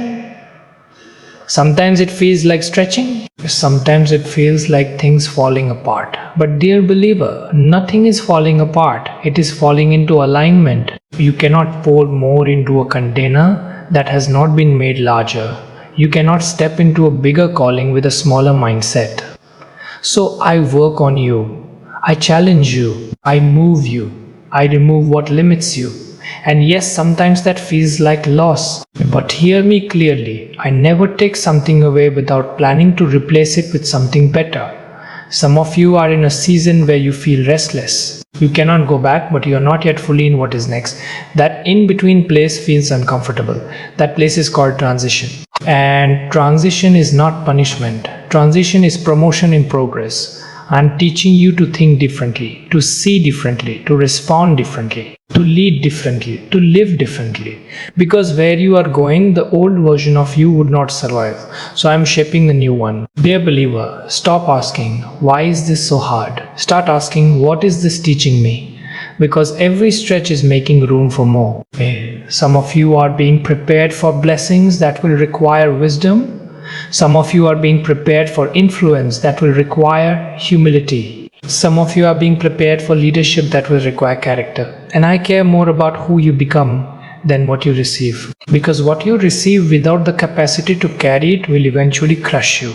Sometimes it feels like stretching. Sometimes it feels like things falling apart. But dear believer, nothing is falling apart. It is falling into alignment. You cannot pour more into a container that has not been made larger. You cannot step into a bigger calling with a smaller mindset. So I work on you. I challenge you. I move you. I remove what limits you. And yes, sometimes that feels like loss. But hear me clearly, I never take something away without planning to replace it with something better. Some of you are in a season where you feel restless. You cannot go back, but you are not yet fully in what is next. That in-between place feels uncomfortable. That place is called transition. And transition is not punishment. Transition is promotion in progress. I'm teaching you to think differently, to see differently, to respond differently, to lead differently, to live differently. Because where you are going, the old version of you would not survive. So I'm shaping the new one. Dear believer, stop asking, why is this so hard? Start asking, what is this teaching me? Because every stretch is making room for more. Some of you are being prepared for blessings that will require wisdom. Some of you are being prepared for influence that will require humility. Some of you are being prepared for leadership that will require character. And I care more about who you become than what you receive. Because what you receive without the capacity to carry it will eventually crush you.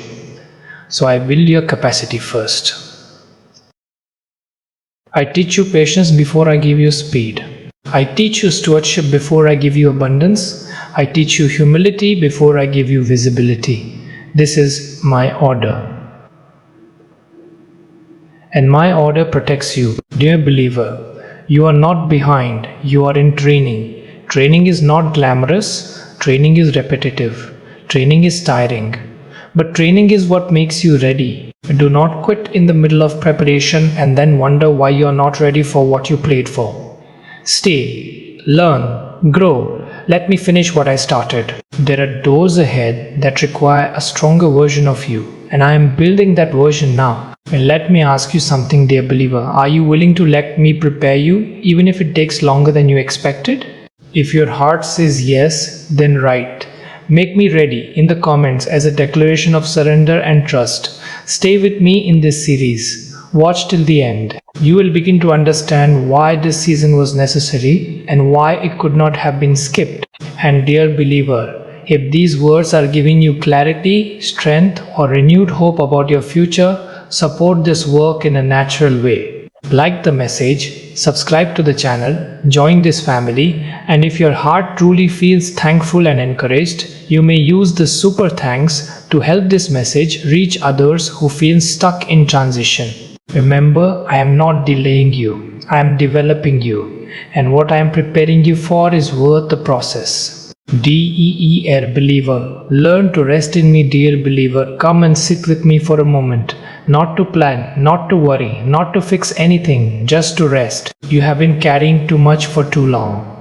So I build your capacity first. I teach you patience before I give you speed. I teach you stewardship before I give you abundance. I teach you humility before I give you visibility. This is my order. And my order protects you. Dear believer, you are not behind, you are in training. Training is not glamorous, training is repetitive. Training is tiring. But training is what makes you ready. Do not quit in the middle of preparation and then wonder why you are not ready for what you played for. Stay, learn, grow. Let me finish what I started. There are doors ahead that require a stronger version of you, and I am building that version now. And let me ask you something, dear believer. Are you willing to let me prepare you, even if it takes longer than you expected? If your heart says yes, then write, "Make me ready" in the comments as a declaration of surrender and trust. Stay with me in this series. Watch till the end. You will begin to understand why this season was necessary and why it could not have been skipped. And dear believer, if these words are giving you clarity, strength, or renewed hope about your future, support this work in a natural way. Like the message, subscribe to the channel, join this family, and if your heart truly feels thankful and encouraged, you may use the super thanks to help this message reach others who feel stuck in transition. Remember, I am not delaying you, I am developing you, and what I am preparing you for is worth the process. DEER believer, learn to rest in me, dear believer. Come and sit with me for a moment. Not to plan, not to worry, not to fix anything, just to rest. You have been carrying too much for too long.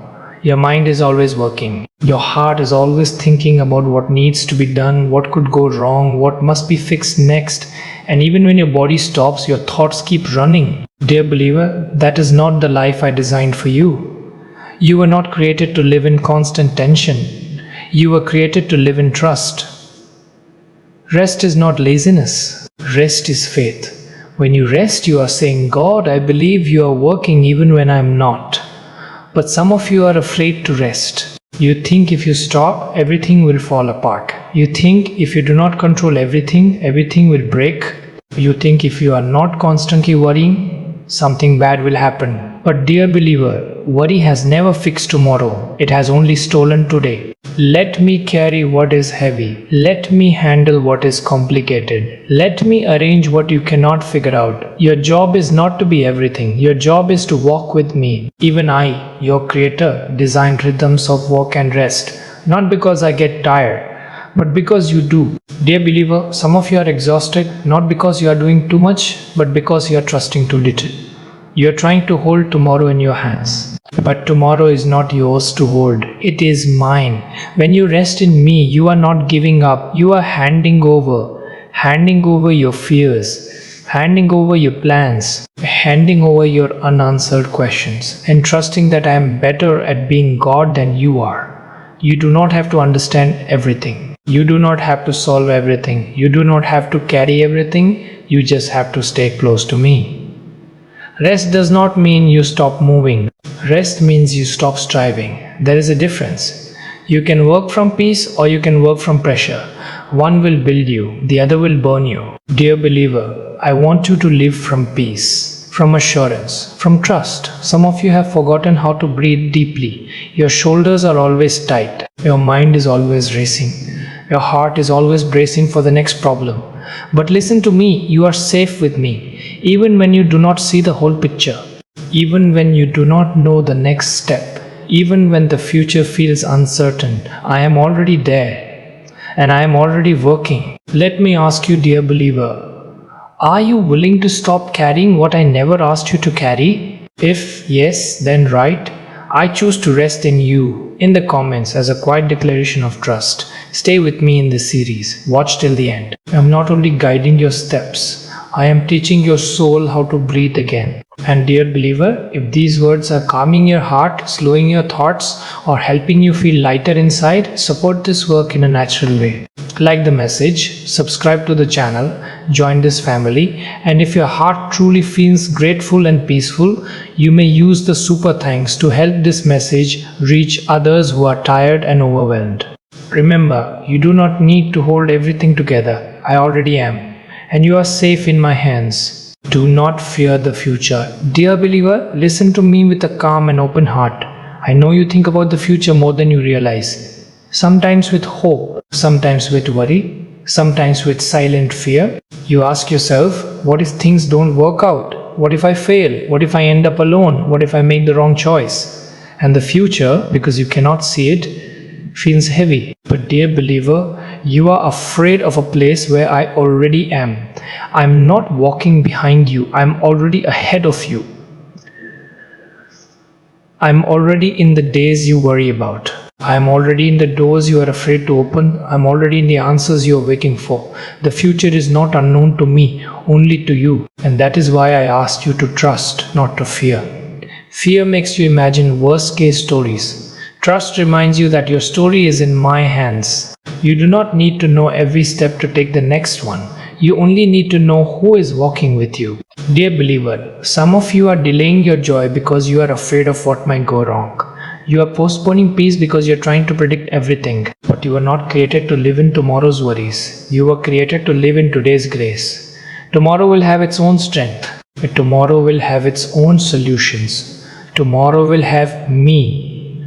Your mind is always working. Your heart is always thinking about what needs to be done, what could go wrong, what must be fixed next. And even when your body stops, your thoughts keep running. Dear believer, that is not the life I designed for you. You were not created to live in constant tension. You were created to live in trust. Rest is not laziness. Rest is faith. When you rest, you are saying, God, I believe you are working even when I am not. But some of you are afraid to rest. You think if you stop, everything will fall apart. You think if you do not control everything, everything will break. You think if you are not constantly worrying, something bad will happen. But dear believer, worry has never fixed tomorrow. It has only stolen today. Let me carry what is heavy. Let me handle what is complicated. Let me arrange what you cannot figure out. Your job is not to be everything. Your job is to walk with me. Even I, your creator, designed rhythms of work and rest. Not because I get tired, but because you do. Dear believer, some of you are exhausted, not because you are doing too much, but because you are trusting too little. You are trying to hold tomorrow in your hands. But tomorrow is not yours to hold. It is mine. When you rest in me, you are not giving up. You are handing over. Handing over your fears. Handing over your plans. Handing over your unanswered questions. And trusting that I am better at being God than you are. You do not have to understand everything. You do not have to solve everything. You do not have to carry everything. You just have to stay close to me. Rest does not mean you stop moving. Rest means you stop striving. There is a difference. You can work from peace or you can work from pressure. One will build you, the other will burn you. Dear believer, I want you to live from peace, from assurance, from trust. Some of you have forgotten how to breathe deeply. Your shoulders are always tight. Your mind is always racing. Your heart is always bracing for the next problem. But listen to me, you are safe with me. Even when you do not see the whole picture. Even when you do not know the next step. Even when the future feels uncertain. I am already there. And I am already working. Let me ask you, dear believer, are you willing to stop carrying what I never asked you to carry? If yes, then write, I choose to rest in you, in the comments as a quiet declaration of trust. Stay with me in this series. Watch till the end. I am not only guiding your steps, I am teaching your soul how to breathe again. And dear believer, if these words are calming your heart, slowing your thoughts, or helping you feel lighter inside, support this work in a natural way. Like the message, subscribe to the channel, join this family, and if your heart truly feels grateful and peaceful, you may use the super thanks to help this message reach others who are tired and overwhelmed. Remember, you do not need to hold everything together. I already am, and you are safe in my hands. Do not fear the future. Dear believer, listen to me with a calm and open heart. I know you think about the future more than you realize. Sometimes with hope, sometimes with worry, sometimes with silent fear. You ask yourself, what if things don't work out? What if I fail? What if I end up alone? What if I make the wrong choice? And the future, because you cannot see it, feels heavy. But dear believer, you are afraid of a place where I already am. I'm not walking behind you. I'm already ahead of you. I'm already in the days you worry about. I'm already in the doors you are afraid to open. I'm already in the answers you are waiting for. The future is not unknown to me, only to you. And that is why I asked you to trust, not to fear. Fear makes you imagine worst case stories. Trust reminds you that your story is in my hands. You do not need to know every step to take the next one. You only need to know who is walking with you. Dear believer, some of you are delaying your joy because you are afraid of what might go wrong. You are postponing peace because you're trying to predict everything. But you were not created to live in tomorrow's worries. You were created to live in today's grace. Tomorrow will have its own strength. Tomorrow will have its own solutions. Tomorrow will have me.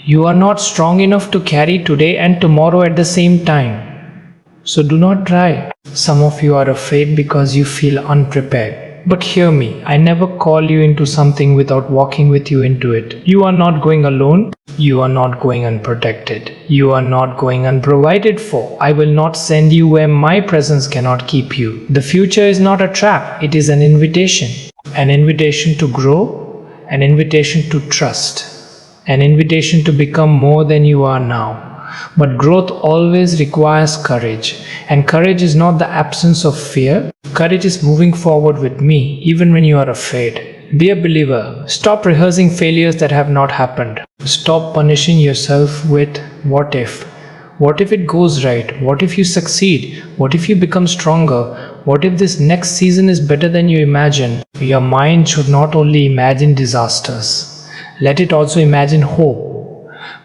You are not strong enough to carry today and tomorrow at the same time. So do not try. Some of you are afraid because you feel unprepared. But hear me, I never call you into something without walking with you into it. You are not going alone. You are not going unprotected. You are not going unprovided for. I will not send you where my presence cannot keep you. The future is not a trap. It is an invitation. An invitation to grow. An invitation to trust. An invitation to become more than you are now. But growth always requires courage. And courage is not the absence of fear. Courage is moving forward with me, even when you are afraid. Be a believer. Stop rehearsing failures that have not happened. Stop punishing yourself with what if. What if it goes right? What if you succeed? What if you become stronger? What if this next season is better than you imagine? Your mind should not only imagine disasters. Let it also imagine hope.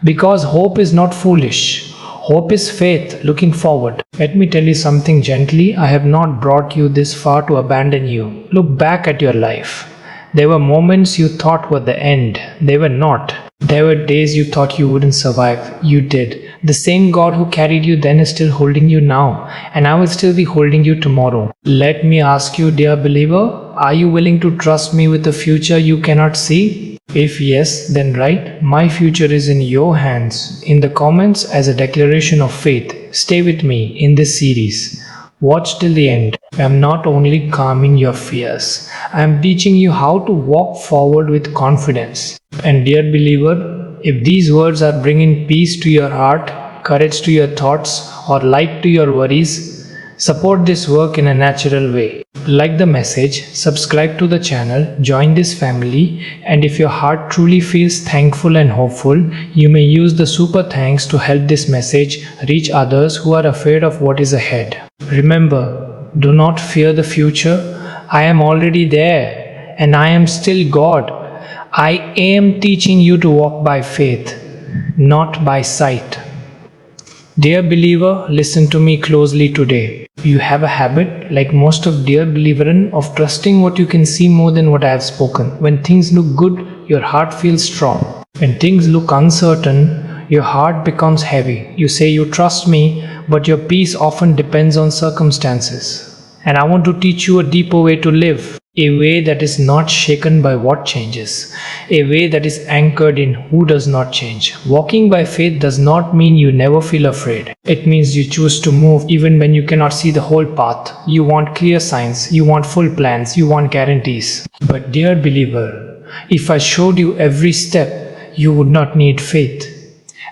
Because hope is not foolish. Hope is faith looking forward. Let me tell you something gently. I have not brought you this far to abandon you. Look back at your life. There were moments you thought were the end. They were not. There were days you thought you wouldn't survive. You did. The same God who carried you then is still holding you now, and I will still be holding you tomorrow. Let me ask you, dear believer, are you willing to trust me with a future you cannot see? If yes, then write, my future is in your hands, in the comments as a declaration of faith. Stay with me in this series. Watch till the end. I am not only calming your fears, I am teaching you how to walk forward with confidence. And dear believer, if these words are bringing peace to your heart, courage to your thoughts, or light to your worries, support this work in a natural way. Like the message, subscribe to the channel, join this family, and if your heart truly feels thankful and hopeful, you may use the super thanks to help this message reach others who are afraid of what is ahead. Remember, do not fear the future. I am already there, and I am still God. I am teaching you to walk by faith, not by sight. Dear believer, listen to me closely today. You have a habit, like most of dear believerin, of trusting what you can see more than what I have spoken. When things look good, your heart feels strong. When things look uncertain, your heart becomes heavy. You say you trust me, but your peace often depends on circumstances. And I want to teach you a deeper way to live. A way that is not shaken by what changes. A way that is anchored in who does not change. Walking by faith does not mean you never feel afraid. It means you choose to move even when you cannot see the whole path. You want clear signs, you want full plans, you want guarantees. But dear believer, if I showed you every step, you would not need faith.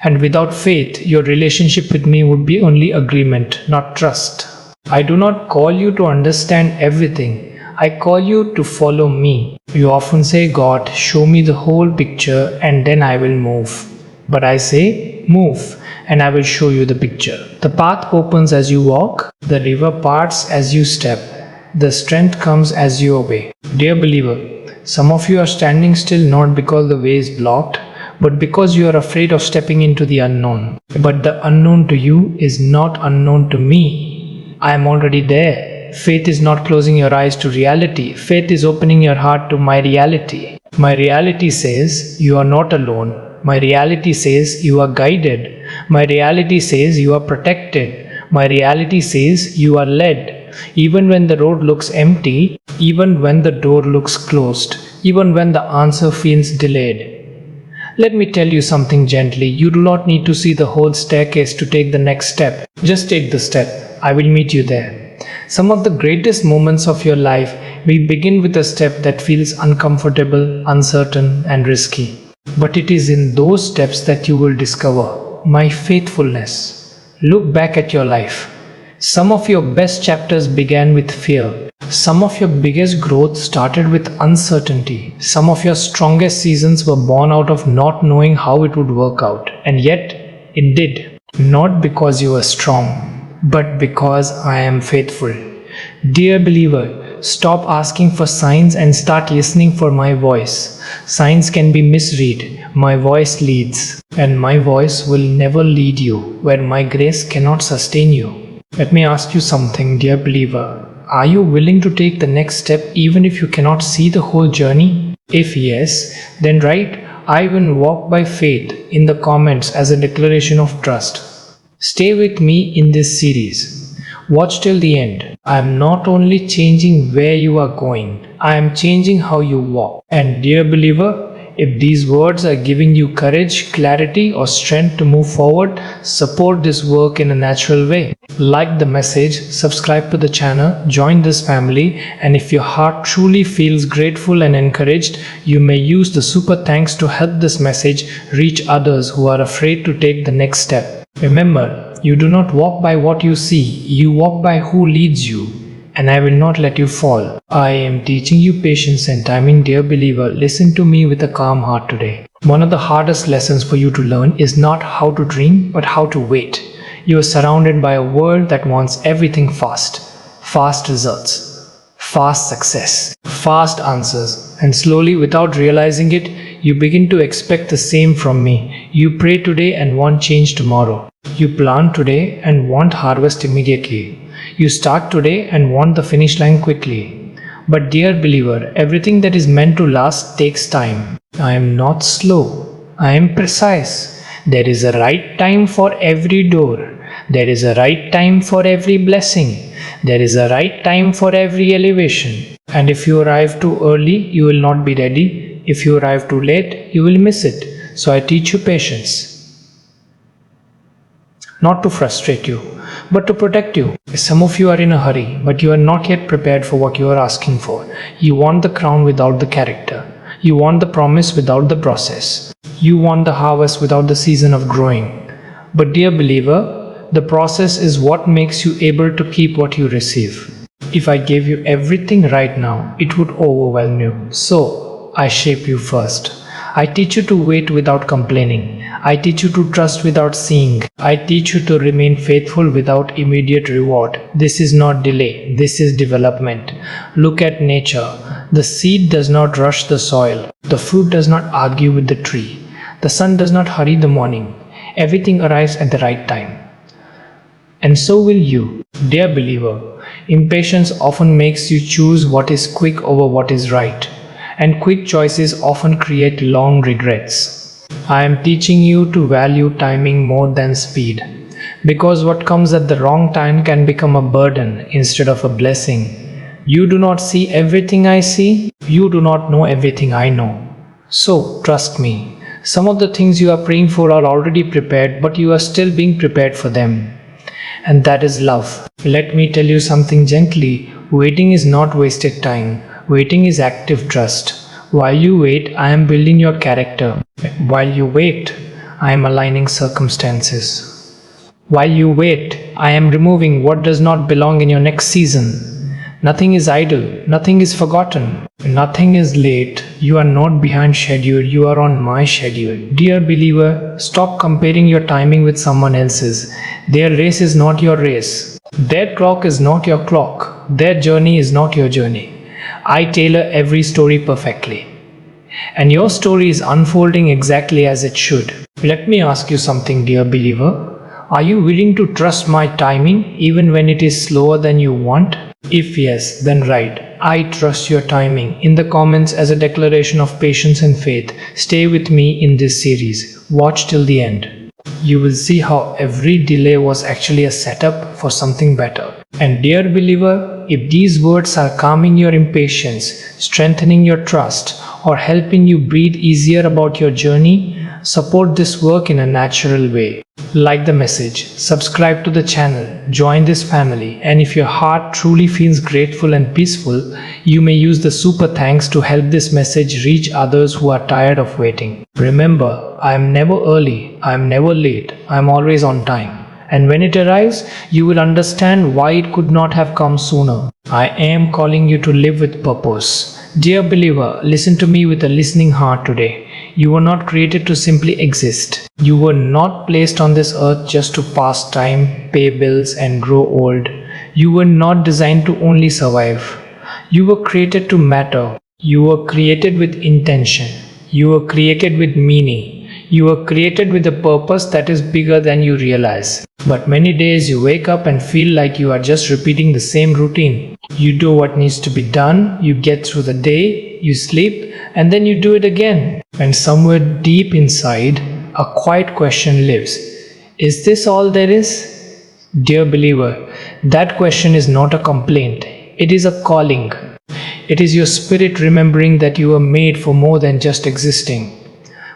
And without faith, your relationship with me would be only agreement, not trust. I do not call you to understand everything. I call you to follow me. You often say, God, show me the whole picture and then I will move. But I say, move and I will show you the picture. The path opens as you walk. The river parts as you step. The strength comes as you obey. Dear believer, some of you are standing still not because the way is blocked, but because you are afraid of stepping into the unknown. But the unknown to you is not unknown to me. I am already there. Faith is not closing your eyes to reality. Faith is opening your heart to my reality. My reality says you are not alone. My reality says you are guided. My reality says you are protected. My reality says you are led. Even when the road looks empty, even when the door looks closed, even when the answer feels delayed. Let me tell you something gently. You do not need to see the whole staircase to take the next step. Just take the step. I will meet you there. Some of the greatest moments of your life will begin with a step that feels uncomfortable, uncertain, and risky. But it is in those steps that you will discover my faithfulness. Look back at your life. Some of your best chapters began with fear. Some of your biggest growth started with uncertainty. Some of your strongest seasons were born out of not knowing how it would work out. And yet, it did. Not because you were strong, but because I am faithful. Dear believer, stop asking for signs and start listening for my voice. Signs can be misread. My voice leads, and my voice will never lead you where my grace cannot sustain you. Let me ask you something, dear believer. Are you willing to take the next step even if you cannot see the whole journey? If yes, then write "I will walk by faith" in the comments as a declaration of trust. Stay with me in this series. Watch till the end. I am not only changing where you are going, I am changing how you walk. And dear believer, if these words are giving you courage, clarity, or strength to move forward, support this work in a natural way. Like the message, subscribe to the channel, join this family, and if your heart truly feels grateful and encouraged, you may use the super thanks to help this message reach others who are afraid to take the next step. Remember, you do not walk by what you see, you walk by who leads you. And I will not let you fall. I am teaching you patience and timing, dear believer. Listen to me with a calm heart today. One of the hardest lessons for you to learn is not how to dream, but how to wait. You are surrounded by a world that wants everything fast. Fast results, fast success, fast answers. And slowly, without realizing it, you begin to expect the same from me. You pray today and want change tomorrow. You plant today and want harvest immediately. You start today and want the finish line quickly. But dear believer, everything that is meant to last takes time. I am not slow. I am precise. There is a right time for every door. There is a right time for every blessing. There is a right time for every elevation. And if you arrive too early, you will not be ready. If you arrive too late, you will miss it. So I teach you patience. Not to frustrate you, but to protect you. Some of you are in a hurry, but you are not yet prepared for what you are asking for. You want the crown without the character. You want the promise without the process. You want the harvest without the season of growing. But dear believer, the process is what makes you able to keep what you receive. If I gave you everything right now, it would overwhelm you. So, I shape you first. I teach you to wait without complaining. I teach you to trust without seeing. I teach you to remain faithful without immediate reward. This is not delay. This is development. Look at nature. The seed does not rush the soil. The fruit does not argue with the tree. The sun does not hurry the morning. Everything arrives at the right time. And so will you, dear believer. Impatience often makes you choose what is quick over what is right. And quick choices often create long regrets. I am teaching you to value timing more than speed, because what comes at the wrong time can become a burden instead of a blessing. You do not see everything I see, you do not know everything I know. So trust me, some of the things you are praying for are already prepared, but you are still being prepared for them. And that is love. Let me tell you something gently. Waiting is not wasted time. Waiting is active trust. While you wait, I am building your character. While you wait, I am aligning circumstances. While you wait, I am removing what does not belong in your next season. Nothing is idle, nothing is forgotten, nothing is late. You are not behind schedule, you are on my schedule. Dear believer, stop comparing your timing with someone else's. Their race is not your race. Their clock is not your clock. Their journey is not your journey. I tailor every story perfectly. And your story is unfolding exactly as it should. Let me ask you something, dear believer. Are you willing to trust my timing even when it is slower than you want? If yes, then write "I trust your timing" in the comments as a declaration of patience and faith. Stay with me in this series. Watch till the end. You will see how every delay was actually a setup for something better. And dear believer, if these words are calming your impatience, strengthening your trust, or helping you breathe easier about your journey, support this work in a natural way. Like the message, subscribe to the channel, join this family, and if your heart truly feels grateful and peaceful, you may use the super thanks to help this message reach others who are tired of waiting. Remember, I am never early, I am never late, I am always on time. And when it arrives, you will understand why it could not have come sooner. I am calling you to live with purpose. Dear believer, listen to me with a listening heart today. You were not created to simply exist. You were not placed on this earth just to pass time, pay bills, and grow old. You were not designed to only survive. You were created to matter. You were created with intention. You were created with meaning. You were created with a purpose that is bigger than you realize. But many days you wake up and feel like you are just repeating the same routine. You do what needs to be done, you get through the day, you sleep, and then you do it again. And somewhere deep inside, a quiet question lives. Is this all there is? Dear believer, that question is not a complaint. It is a calling. It is your spirit remembering that you were made for more than just existing.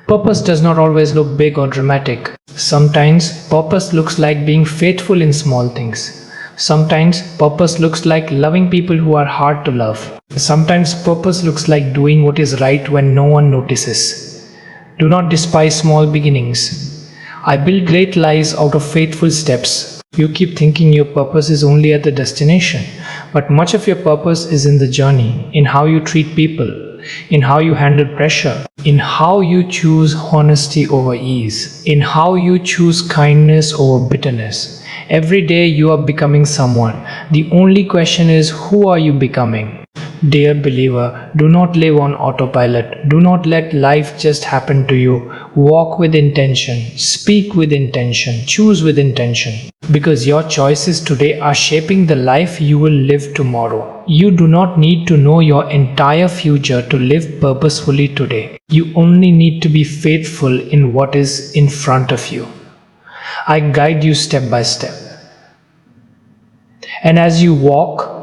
Purpose does not always look big or dramatic. Sometimes purpose looks like being faithful in small things. Sometimes purpose looks like loving people who are hard to love. Sometimes purpose looks like doing what is right when no one notices. Do not despise small beginnings. I build great lives out of faithful steps. You keep thinking your purpose is only at the destination, but much of your purpose is in the journey, in how you treat people, in how you handle pressure, in how you choose honesty over ease, in how you choose kindness over bitterness. Every day you are becoming someone. The only question is, who are you becoming? Dear believer, do not live on autopilot. Do not let life just happen to you. Walk with intention, speak with intention, choose with intention. Because your choices today are shaping the life you will live tomorrow. You do not need to know your entire future to live purposefully today. You only need to be faithful in what is in front of you. I guide you step by step. And as you walk,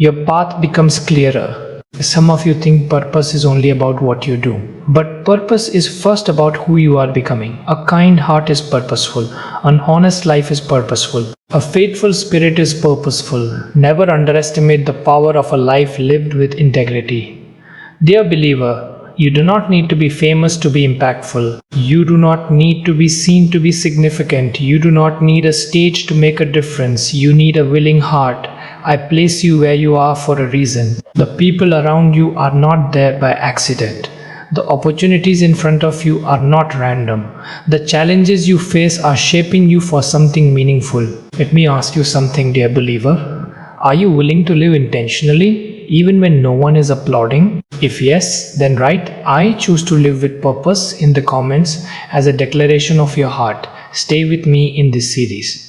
your path becomes clearer. Some of you think purpose is only about what you do. But purpose is first about who you are becoming. A kind heart is purposeful. An honest life is purposeful. A faithful spirit is purposeful. Never underestimate the power of a life lived with integrity. Dear believer, you do not need to be famous to be impactful. You do not need to be seen to be significant. You do not need a stage to make a difference. You need a willing heart. I place you where you are for a reason. The people around you are not there by accident. The opportunities in front of you are not random. The challenges you face are shaping you for something meaningful. Let me ask you something, dear believer. Are you willing to live intentionally, even when no one is applauding? If yes, then write "I choose to live with purpose" in the comments as a declaration of your heart. Stay with me in this series.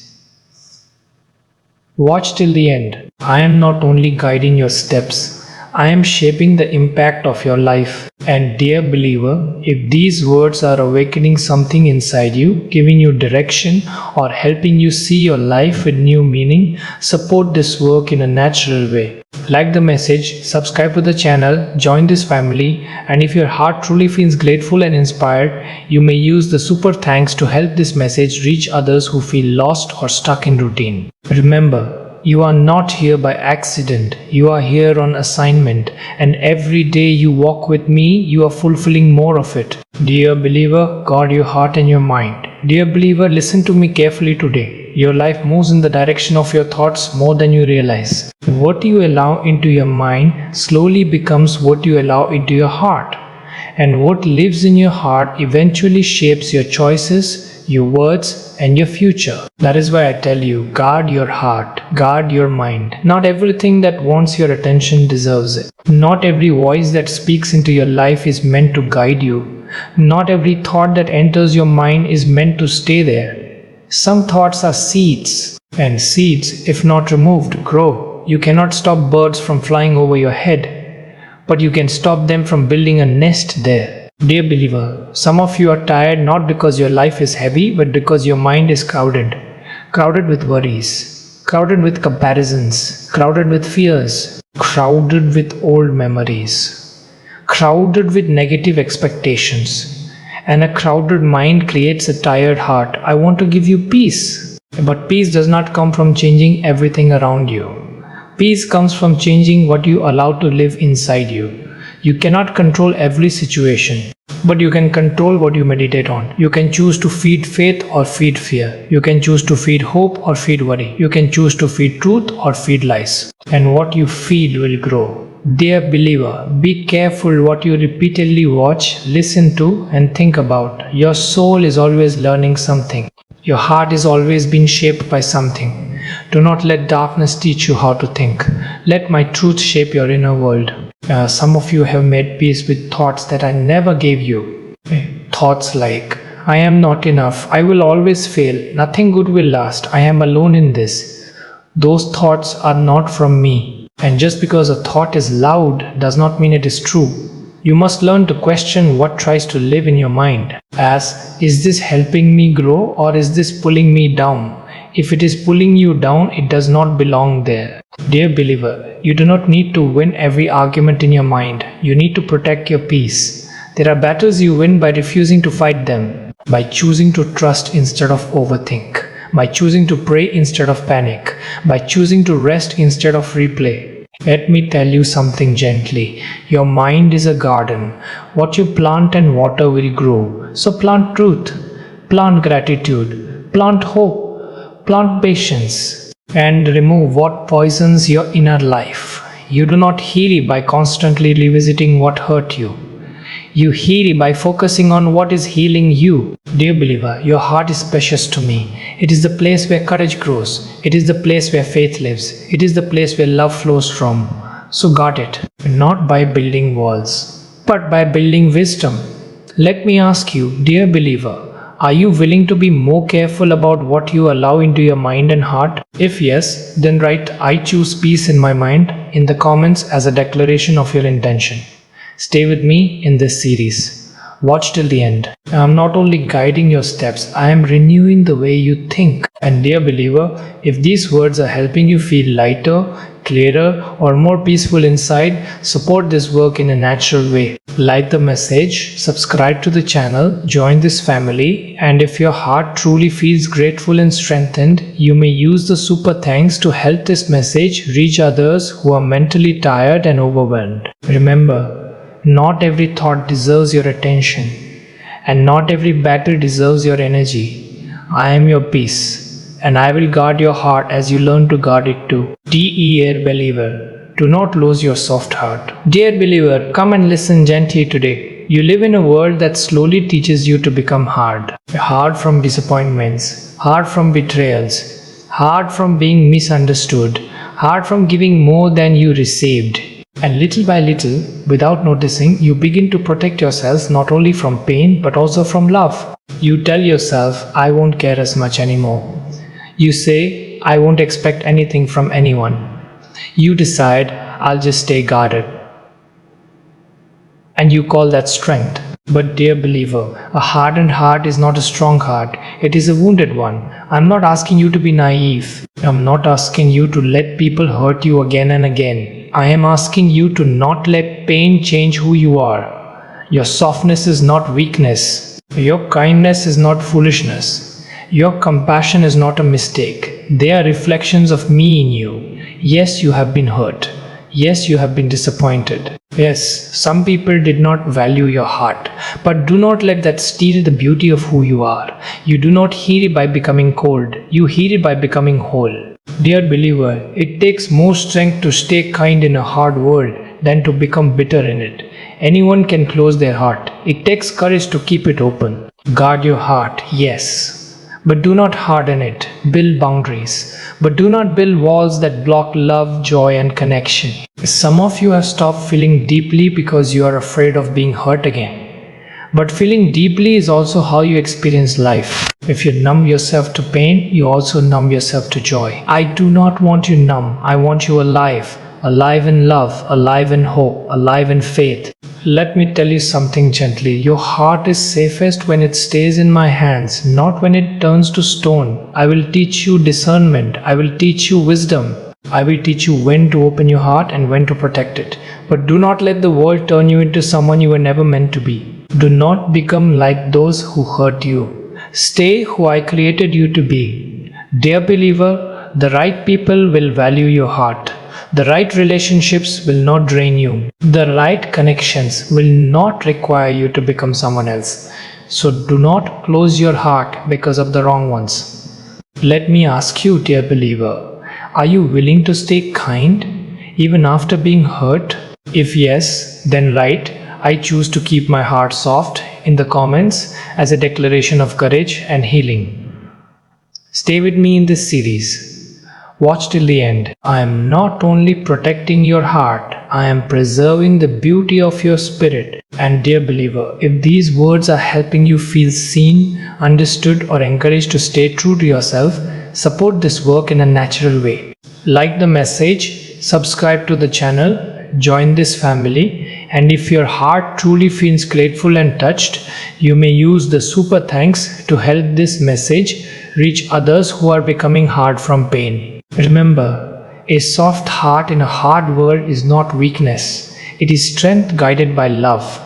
Watch till the end. I am not only guiding your steps, I am shaping the impact of your life. And dear believer, if these words are awakening something inside you, giving you direction, or helping you see your life with new meaning, support this work in a natural way. Like the message, subscribe to the channel, join this family, and if your heart truly feels grateful and inspired, you may use the super thanks to help this message reach others who feel lost or stuck in routine. Remember, you are not here by accident. You are here on assignment, and every day you walk with me, you are fulfilling more of it. Dear believer, guard your heart and your mind. Dear believer, listen to me carefully today. Your life moves in the direction of your thoughts more than you realize. What you allow into your mind slowly becomes what you allow into your heart. And what lives in your heart eventually shapes your choices, your words, and your future. That is why I tell you, guard your heart, guard your mind. Not everything that wants your attention deserves it. Not every voice that speaks into your life is meant to guide you. Not every thought that enters your mind is meant to stay there. Some thoughts are seeds, and seeds, if not removed, grow. You cannot stop birds from flying over your head, but you can stop them from building a nest there. Dear believer, some of you are tired not because your life is heavy, but because your mind is crowded. Crowded with worries, crowded with comparisons, crowded with fears, crowded with old memories, crowded with negative expectations. And a crowded mind creates a tired heart. I want to give you peace. But peace does not come from changing everything around you. Peace comes from changing what you allow to live inside you. You cannot control every situation, but you can control what you meditate on. You can choose to feed faith or feed fear. You can choose to feed hope or feed worry. You can choose to feed truth or feed lies. And what you feed will grow. Dear believer, be careful what you repeatedly watch, listen to, and think about. Your soul is always learning something. Your heart is always being shaped by something. Do not let darkness teach you how to think. Let my truth shape your inner world. Some of you have made peace with thoughts that I never gave you. Thoughts like, I am not enough, I will always fail, nothing good will last, I am alone in this. Those thoughts are not from me. And just because a thought is loud does not mean it is true. You must learn to question what tries to live in your mind. As, is this helping me grow or is this pulling me down? If it is pulling you down, it does not belong there. Dear believer, you do not need to win every argument in your mind. You need to protect your peace. There are battles you win by refusing to fight them, by choosing to trust instead of overthink, by choosing to pray instead of panic, by choosing to rest instead of replay. Let me tell you something gently. Your mind is a garden. What you plant and water will grow. So plant truth, plant gratitude, plant hope, plant patience, and remove what poisons your inner life. You do not heal by constantly revisiting what hurt you. You heal by focusing on what is healing you. Dear believer, your heart is precious to me. It is the place where courage grows. It is the place where faith lives. It is the place where love flows from. So guard it, not by building walls, but by building wisdom. Let me ask you, dear believer, are you willing to be more careful about what you allow into your mind and heart? If yes, then write I choose peace in my mind in the comments as a declaration of your intention. Stay with me in this series. Watch till the end. I am not only guiding your steps, I am renewing the way you think. And dear believer, if these words are helping you feel lighter, clearer, or more peaceful inside, support this work in a natural way. Like the message, subscribe to the channel, join this family, and if your heart truly feels grateful and strengthened, you may use the super thanks to help this message reach others who are mentally tired and overwhelmed. Remember, not every thought deserves your attention, and not every battle deserves your energy. I am your peace, and I will guard your heart as you learn to guard it too. Dear believer, do not lose your soft heart. Dear believer, come and listen gently today. You live in a world that slowly teaches you to become hard. Hard from disappointments, hard from betrayals, hard from being misunderstood, hard from giving more than you received. And little by little, without noticing, you begin to protect yourself not only from pain but also from love. You tell yourself, I won't care as much anymore. You say, I won't expect anything from anyone. You decide, I'll just stay guarded. And you call that strength. But dear believer, a hardened heart is not a strong heart. It is a wounded one. I'm not asking you to be naive. I'm not asking you to let people hurt you again and again. I am asking you to not let pain change who you are. Your softness is not weakness. Your kindness is not foolishness. Your compassion is not a mistake. They are reflections of me in you. Yes, you have been hurt. Yes, you have been disappointed. Yes, some people did not value your heart. But do not let that steal the beauty of who you are. You do not heal it by becoming cold. You heal it by becoming whole. Dear believer, it takes more strength to stay kind in a hard world than to become bitter in it. Anyone can close their heart. It takes courage to keep it open. Guard your heart, yes. But do not harden it. Build boundaries. But do not build walls that block love, joy, and connection. Some of you have stopped feeling deeply because you are afraid of being hurt again. But feeling deeply is also how you experience life. If you numb yourself to pain, you also numb yourself to joy. I do not want you numb. I want you alive. Alive in love, alive in hope, alive in faith. Let me tell you something gently. Your heart is safest when it stays in my hands, not when it turns to stone. I will teach you discernment. I will teach you wisdom. I will teach you when to open your heart and when to protect it. But do not let the world turn you into someone you were never meant to be. Do not become like those who hurt you. Stay who I created you to be. Dear believer, the right people will value your heart. The right relationships will not drain you. The right connections will not require you to become someone else. So do not close your heart because of the wrong ones. Let me ask you, dear believer, are you willing to stay kind even after being hurt? If yes, then write, I choose to keep my heart soft in the comments as a declaration of courage and healing. Stay with me in this series. Watch till the end. I am not only protecting your heart, I am preserving the beauty of your spirit. And dear believer, if these words are helping you feel seen, understood, or encouraged to stay true to yourself, support this work in a natural way. Like the message, subscribe to the channel, join this family, and if your heart truly feels grateful and touched, you may use the super thanks to help this message reach others who are becoming hard from pain. Remember, a soft heart in a hard world is not weakness. It is strength guided by love.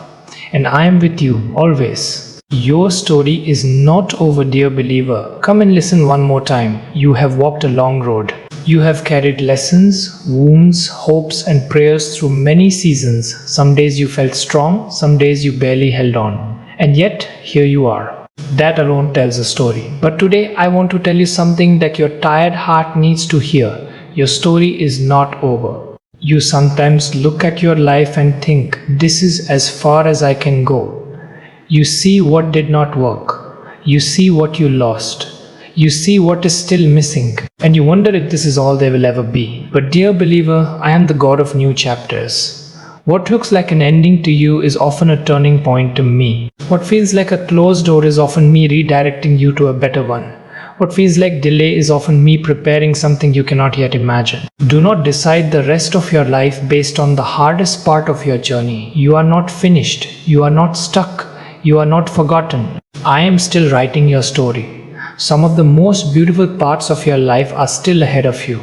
And I am with you always. Your story is not over, dear believer. Come and listen one more time. You have walked a long road. You have carried lessons, wounds, hopes, and prayers through many seasons. Some days you felt strong, some days you barely held on. And yet, here you are. That alone tells a story. But today I want to tell you something that your tired heart needs to hear. Your story is not over. You sometimes look at your life and think, this is as far as I can go. You see what did not work. You see what you lost. You see what is still missing. And you wonder if this is all there will ever be. But dear believer, I am the God of new chapters. What looks like an ending to you is often a turning point to me. What feels like a closed door is often me redirecting you to a better one. What feels like delay is often me preparing something you cannot yet imagine. Do not decide the rest of your life based on the hardest part of your journey. You are not finished. You are not stuck. You are not forgotten. I am still writing your story. Some of the most beautiful parts of your life are still ahead of you.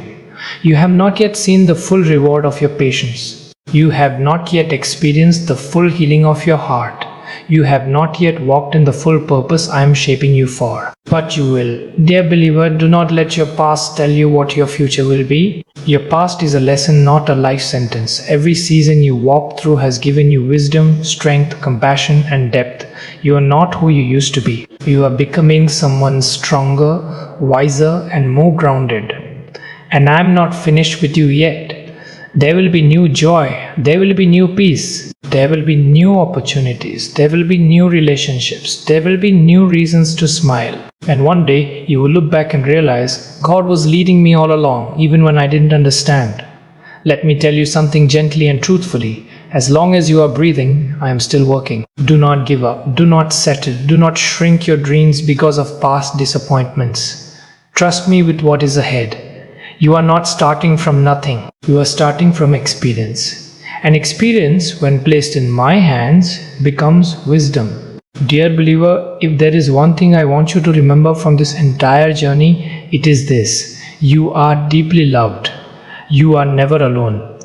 You have not yet seen the full reward of your patience. You have not yet experienced the full healing of your heart. You have not yet walked in the full purpose I am shaping you for. But you will. Dear believer, do not let your past tell you what your future will be. Your past is a lesson, not a life sentence. Every season you walked through has given you wisdom, strength, compassion, and depth. You are not who you used to be. You are becoming someone stronger, wiser, and more grounded. And I am not finished with you yet. There will be new joy, there will be new peace, there will be new opportunities, there will be new relationships, there will be new reasons to smile. And one day you will look back and realize God was leading me all along, even when I didn't understand. Let me tell you something gently and truthfully. As long as you are breathing, I am still working. Do not give up, do not settle, do not shrink your dreams because of past disappointments. Trust me with what is ahead. You are not starting from nothing. You are starting from experience. And experience, when placed in my hands, becomes wisdom. Dear believer, if there is one thing I want you to remember from this entire journey, it is this. You are deeply loved. You are never alone.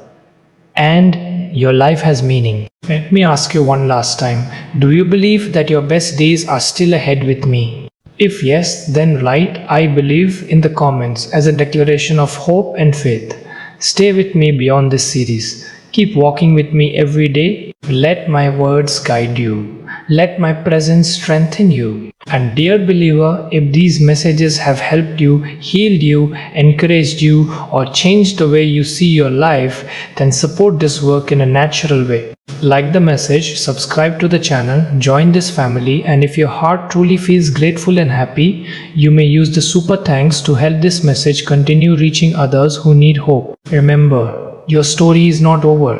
And your life has meaning. Let me ask you one last time. Do you believe that your best days are still ahead with me? If yes, then write "I believe" in the comments as a declaration of hope and faith. Stay with me beyond this series. Keep walking with me every day. Let my words guide you. Let my presence strengthen you. And dear believer, if these messages have helped you, healed you, encouraged you, or changed the way you see your life, then support this work in a natural way. Like the message, subscribe to the channel, join this family, and if your heart truly feels grateful and happy, you may use the super thanks to help this message continue reaching others who need hope. Remember, your story is not over.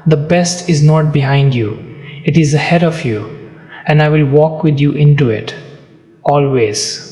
The best is not behind you. It is ahead of you, and I will walk with you into it. Always.